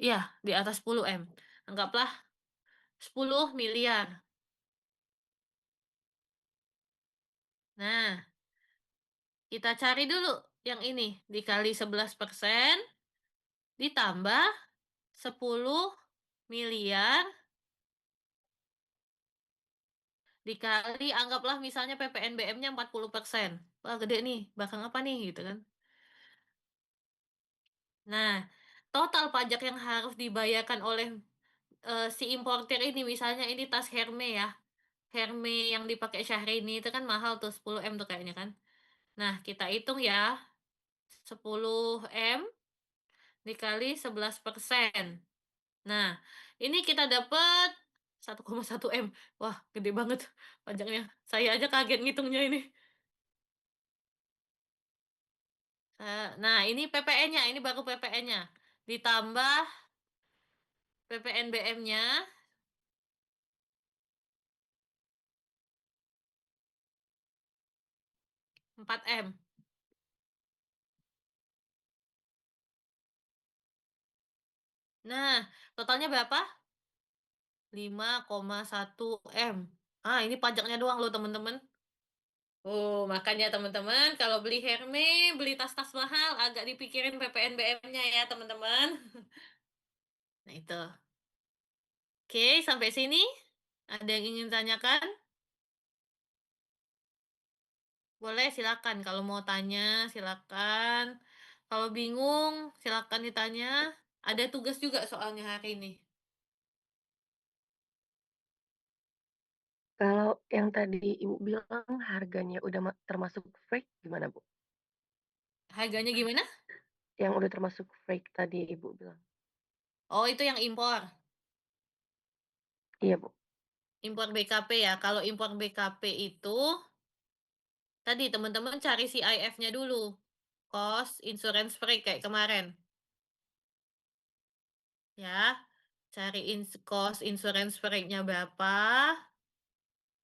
Iya, di atas 10 M. Anggaplah 10 miliar. Nah, kita cari dulu yang ini dikali 11%. ditambah 10 miliar dikali anggaplah misalnya PPNBM-nya 40%. Wah, gede nih, bakal apa nih gitu kan. Nah, total pajak yang harus dibayarkan oleh, si importir ini, misalnya ini tas Hermes ya, Hermes yang dipakai Syahrini itu kan mahal tuh 10 M tuh kayaknya kan. Nah, kita hitung ya, 10 M dikali 11%. Nah, ini kita dapat 1,1 M. Wah, gede banget pajaknya. Saya aja kaget ngitungnya ini. Nah, ini PPN-nya, ini baru PPN-nya. Ditambah PPNBM-nya 4 M. Nah, totalnya berapa? 5,1 M. Ah, ini pajaknya doang loh, teman-teman. Oh, makanya teman-teman kalau beli Hermes, beli tas-tas mahal agak dipikirin PPNBM-nya ya, teman-teman. Nah, itu. Oke, sampai sini ada yang ingin tanyakan? Boleh, silakan. Kalau mau tanya, silakan. Kalau bingung, silakan ditanya. Ada tugas juga soalnya hari ini. Kalau yang tadi Ibu bilang harganya udah termasuk freight gimana, Bu? Harganya gimana? Yang udah termasuk freight tadi Ibu bilang. Oh, itu yang impor. Iya, Bu. Impor BKP ya. Kalau impor BKP itu, tadi teman-teman cari CIF-nya dulu. Cost Insurance Free kayak kemarin. Ya, cari cost insurance free-nya berapa.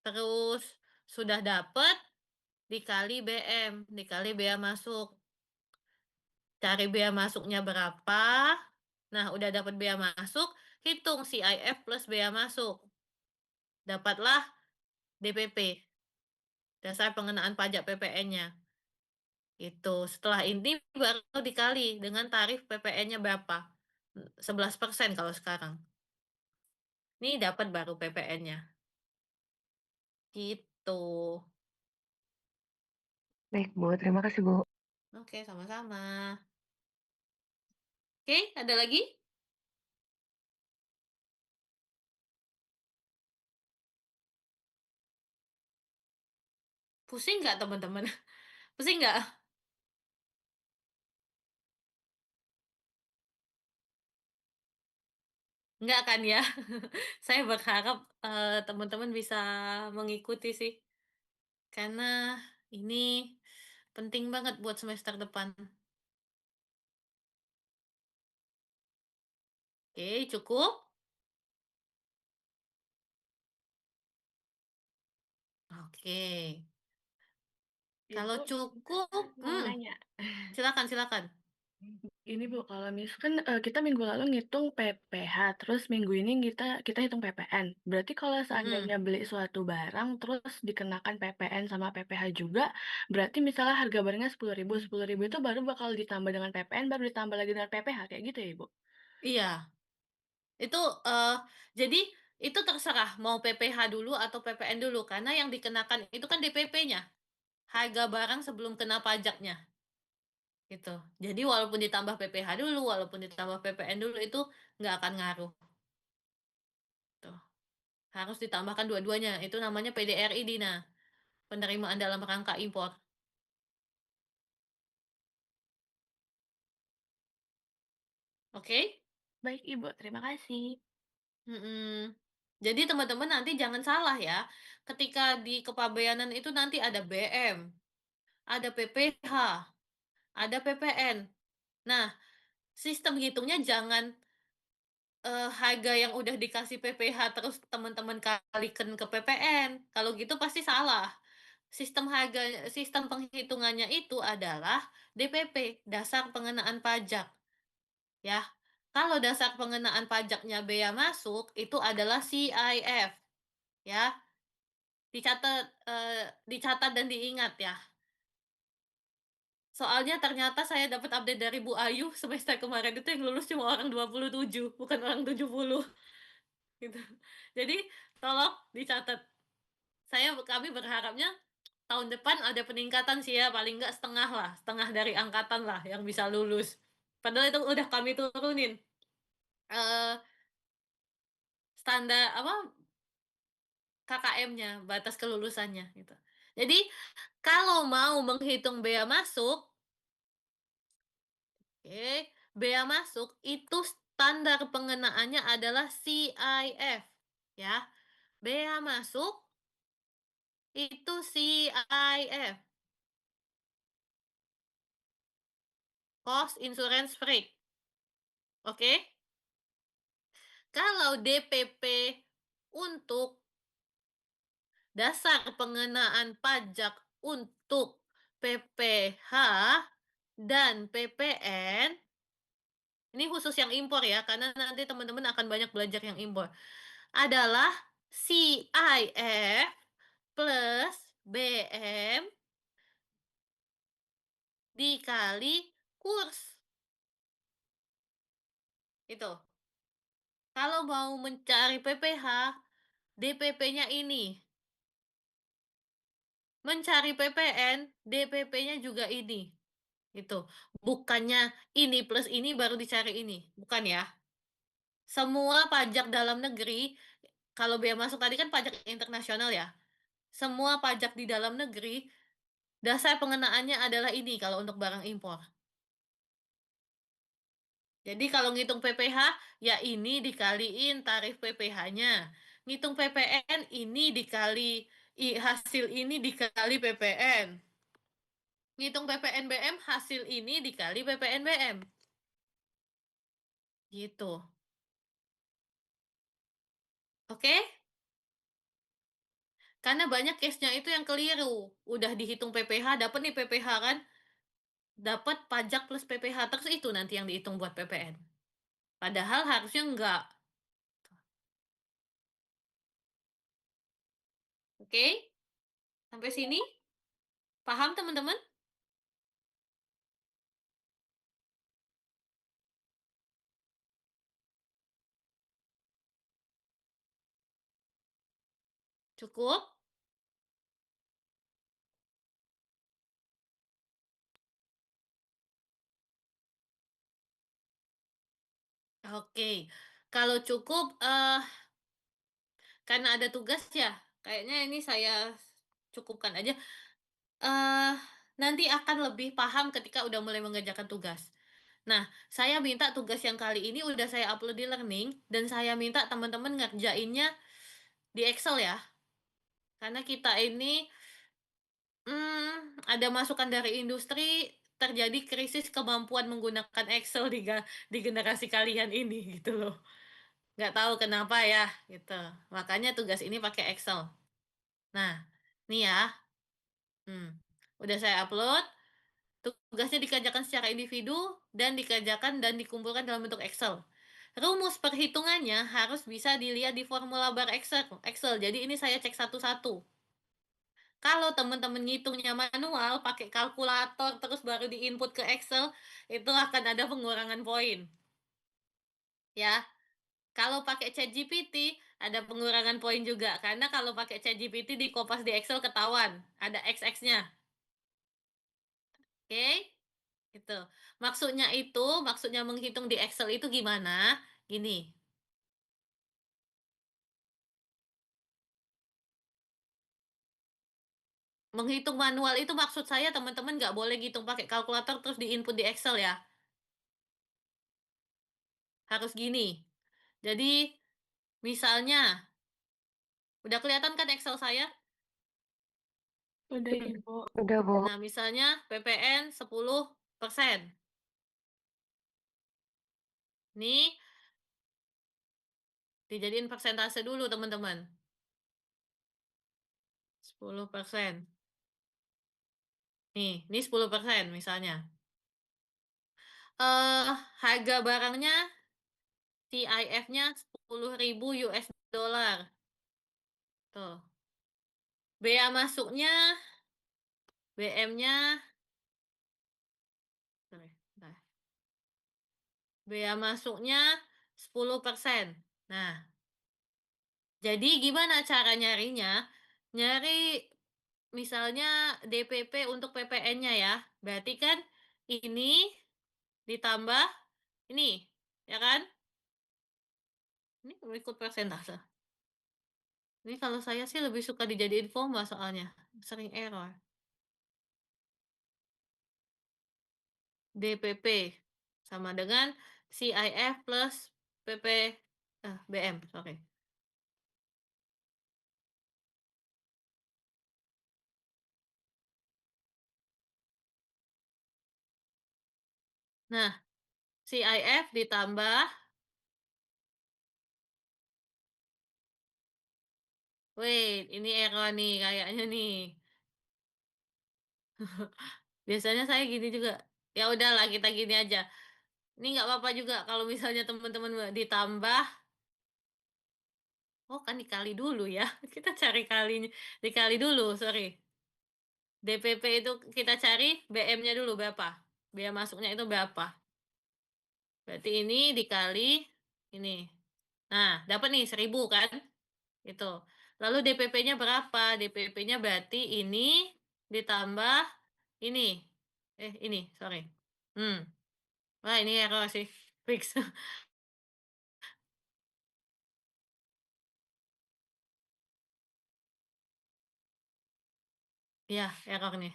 Terus sudah dapat, dikali BM, dikali bea masuk. Cari bea masuknya berapa. Nah, udah dapat bea masuk, hitung CIF plus bea masuk. Dapatlah DPP, dasar pengenaan pajak PPN-nya. Itu. Setelah ini baru dikali dengan tarif PPN-nya berapa. 11% kalau sekarang. Ini dapat baru PPN-nya. Gitu. Baik, Bu. Terima kasih, Bu. Oke, sama-sama. Oke, ada lagi? Pusing nggak teman-teman? Pusing nggak? Nggak kan ya? Saya berharap teman-teman bisa mengikuti sih. Karena ini penting banget buat semester depan. Oke, cukup? Oke. Kalau Ibu, cukup, mau nanya. silakan silakan. Ini Bu, kalau misalkan kita minggu lalu ngitung PPh, terus minggu ini kita hitung PPN. Berarti kalau Mhm, seandainya beli suatu barang, terus dikenakan PPN sama PPh juga, berarti misalnya harga barangnya 10.000, 10.000 itu baru bakal ditambah dengan PPN, baru ditambah lagi dengan PPh, kayak gitu ya, Ibu? iya. Itu, jadi itu terserah mau PPh dulu atau PPN dulu, karena yang dikenakan itu kan DPP-nya, harga barang sebelum kena pajaknya, gitu. Jadi walaupun ditambah PPh dulu, walaupun ditambah PPN dulu, itu nggak akan ngaruh, tuh. Harus ditambahkan dua-duanya, itu namanya PDRI, Dina, penerimaan dalam rangka impor, oke? Baik Ibu, terima kasih. Mhm. Jadi teman-teman nanti jangan salah ya, ketika di kepabeanan itu nanti ada BM, ada PPh, ada PPN. Nah, sistem hitungnya jangan, harga yang udah dikasih PPh terus teman-teman kalikan ke PPN, kalau gitu pasti salah. Sistem penghitungannya itu adalah DPP, dasar pengenaan pajak, ya. Kalau dasar pengenaan pajaknya bea masuk, itu adalah CIF, ya. Dicatat, dicatat dan diingat ya. Soalnya ternyata saya dapat update dari Bu Ayu semester kemarin itu yang lulus cuma orang 27, bukan orang 70, gitu. Jadi tolong dicatat. Kami berharapnya tahun depan ada peningkatan sih ya, paling nggak setengah lah, setengah dari angkatan lah yang bisa lulus. Padahal itu udah kami turunin, eee, standar apa, KKM-nya, batas kelulusannya, gitu. Jadi, kalau mau menghitung bea masuk, oke, bea masuk itu standar pengenaannya adalah CIF, ya. Bea masuk itu CIF, Cost Insurance Rate, oke? Kalau DPP untuk dasar pengenaan pajak untuk PPH dan PPN, ini khusus yang impor ya, karena nanti teman-teman akan banyak belajar yang impor, adalah CIF plus BM dikali kurs. Itu. Kalau mau mencari PPH, DPP-nya ini. Mencari PPN, DPP-nya juga ini. Itu. Bukannya ini plus ini baru dicari ini. Bukan ya. Semua pajak dalam negeri, kalau bea masuk tadi kan pajak internasional ya. Semua pajak di dalam negeri, dasar pengenaannya adalah ini kalau untuk barang impor. Jadi kalau ngitung PPH, ya ini dikaliin tarif PPH-nya. Ngitung PPN, ini dikali hasil ini dikali PPN. Ngitung PPN BM, hasil ini dikali PPN BM. Gitu. Oke? Karena banyak case-nya itu yang keliru. Udah dihitung PPH, dapat nih PPH kan, dapat pajak plus PPH, terus itu nanti yang dihitung buat PPN. Padahal harusnya enggak. Oke? Sampai sini? Paham teman-teman? Cukup? Oke. Kalau cukup, karena ada tugas ya, kayaknya ini saya cukupkan aja. eh Nanti akan lebih paham ketika udah mulai mengerjakan tugas. Nah, saya minta tugas yang kali ini udah saya upload di Learning, dan saya minta teman-teman ngerjainnya di Excel ya. Karena kita ini, ada masukan dari industri, terjadi krisis kemampuan menggunakan Excel di generasi kalian ini, gitu loh. Nggak tahu kenapa ya, gitu. Makanya tugas ini pakai Excel. Nah, nih ya, hmm, udah saya upload. Tugasnya dikerjakan secara individu dan dikerjakan dan dikumpulkan dalam bentuk Excel. Rumus perhitungannya harus bisa dilihat di formula bar Excel. Jadi ini saya cek satu-satu. Kalau teman-teman ngitungnya manual, pakai kalkulator terus baru diinput ke Excel, itu akan ada pengurangan poin. Ya, kalau pakai ChatGPT, ada pengurangan poin juga. Karena kalau pakai ChatGPT di kopas di Excel ketahuan, ada XX-nya. Oke? Gitu. Maksudnya menghitung di Excel itu gimana? Gini, menghitung manual itu maksud saya teman-teman nggak boleh ngitung pakai kalkulator terus diinput di Excel ya. Harus gini. Jadi, misalnya, udah kelihatan kan Excel saya? Udah, Ibu. Udah, Bu. Nah, misalnya PPN 10%. Nih, dijadiin persentase dulu teman-teman. 10%. Nih 10% misalnya. Harga barangnya CIF-nya 10.000 US dollar. Tuh. Bea masuknya, BM-nya bea masuknya 10%. Nah, jadi gimana cara nyarinya? Nyari misalnya DPP untuk PPN-nya ya, berarti kan ini ditambah ini, ya kan? Ini ikut persentase. Ini kalau saya sih lebih suka dijadiin formula soalnya, sering error. DPP sama dengan CIF plus PP BM, sorry. Nah, CIF ditambah wait, ini error nih kayaknya nih. Biasanya saya gini juga. Ya udahlah kita gini aja. Ini nggak apa-apa juga kalau misalnya teman-teman ditambah, oh kan dikali dulu ya. Kita cari kalinya, dikali dulu, sorry. DPP itu kita cari BM-nya dulu berapa. Biaya masuknya itu berapa. Berarti ini dikali ini. Nah, dapat nih 1.000 kan? Itu. Lalu DPP-nya berapa? DPP-nya berarti ini ditambah ini. Ini, sorry. Hmm. Wah, ini error sih. Fix. Iya, error nih.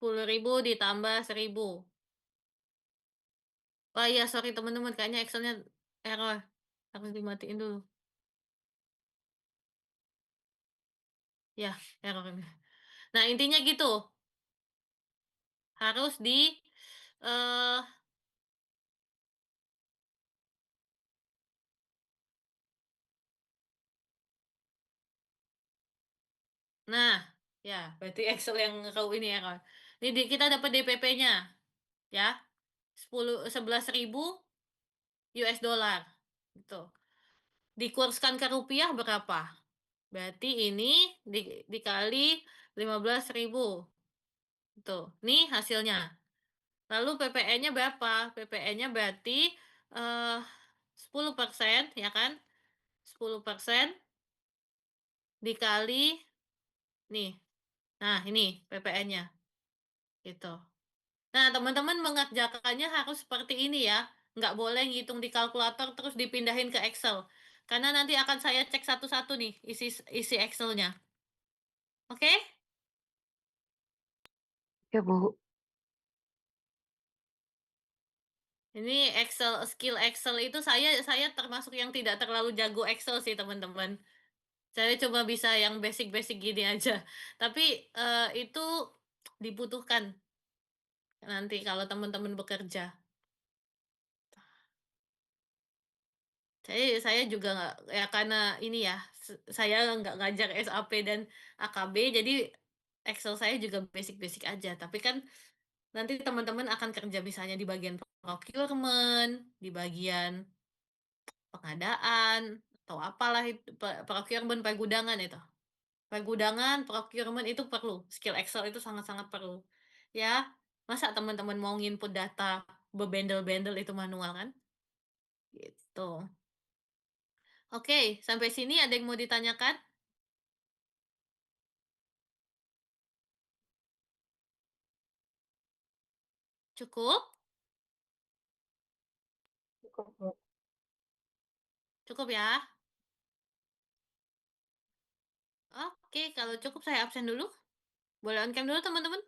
10.000 ditambah 1.000. Oh iya, sorry teman-teman, kayaknya Excel-nya error. Harus dimatiin dulu. Ya, error ini. Nah, intinya gitu. Harus di eh nah, ya, berarti Excel yang kau ini error. Ini kita dapat DPP-nya, ya. 11.000 US dollar. Gitu. Dikurskan ke rupiah berapa? Berarti ini dikali 15.000. Tuh, nih hasilnya. Lalu PPN-nya berapa? PPN-nya berarti, 10% ya kan? 10% dikali nih. Nah, ini PPN-nya, gitu. Nah, teman-teman mengerjakannya harus seperti ini ya. Nggak boleh ngitung di kalkulator terus dipindahin ke Excel. Karena nanti akan saya cek satu-satu nih isi isi Excel-nya. Oke? Ya, Bu. Ini skill Excel itu saya termasuk yang tidak terlalu jago Excel sih, teman-teman. Saya cuma bisa yang basic-basic gini aja. Tapi itu dibutuhkan nanti kalau teman-teman bekerja. Saya juga nggak ya karena ini ya saya nggak ngajar SAP dan AKB jadi Excel saya juga basic-basic aja. Tapi kan nanti teman-teman akan kerja misalnya di bagian procurement, di bagian pengadaan atau apalah itu procurement pergudangan itu. Pergudangan, procurement itu perlu. Skill Excel itu sangat-sangat perlu. Ya, masa teman-teman mau nginput data bebendel-bendel itu manual kan? Gitu. Oke, sampai sini ada yang mau ditanyakan? Cukup? Cukup, Bu. Cukup ya? Oke, kalau cukup saya absen dulu. Boleh on cam dulu teman-teman.